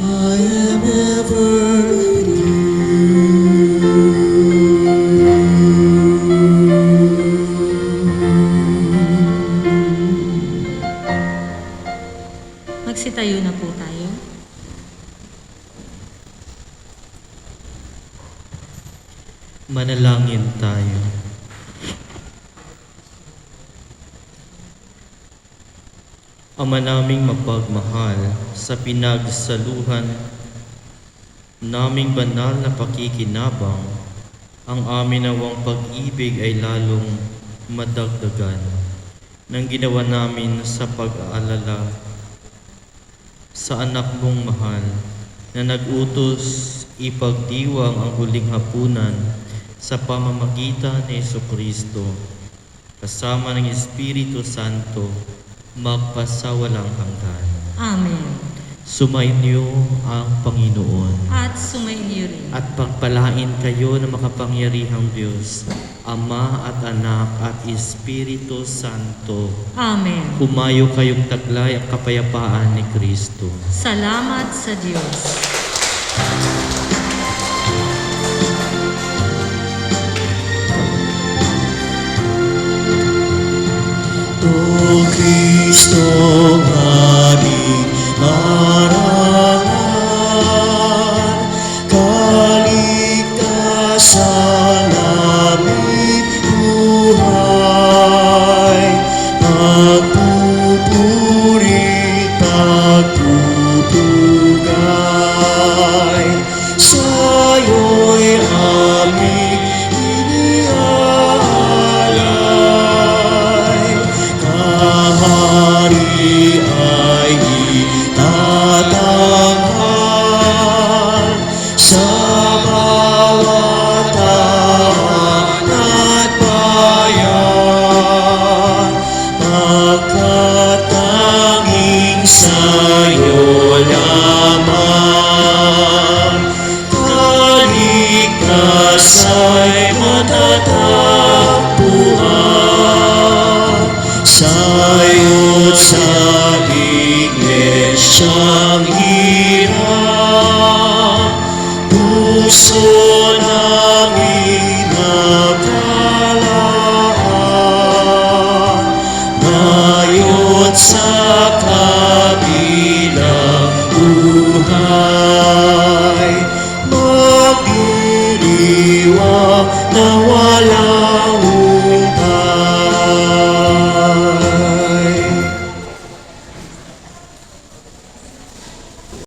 I am ever with Magsitayo na po tayo. Manalangin tayo. Ama naming mapagmahal, sa pinagsaluhan naming banal na pakikinabang, ang amin nawang pag-ibig ay lalong madagdagan ng ginawa namin sa pag-aalala sa anak mong mahal na nag-utos ipagdiwang ang huling hapunan sa pamamagitan ni Jesucristo kasama ng Espiritu Santo magpasawalang hanggan. Amen. Sumainyo ang Panginoon At sumainyo rin. at pagpalain kayo ng makapangyarihang Diyos, Ama at Anak at Espiritu Santo. Amen. Humayo kayong taglay ang kapayapaan ni Kristo. Salamat sa Diyos. O Kristo aming marangal, kaligtasan naming buhay, pagpupuri, pagpupugay, sa'yo'y aming iniaalay. Kahari ay itatanghal sa bawat tahanan at bayan, pagkat tanging sa'yo lamang kaligtasa'y matatagpuan. Sa'yo't sa iglesyang hirap, puso namin nagkalaan, ngayo't sa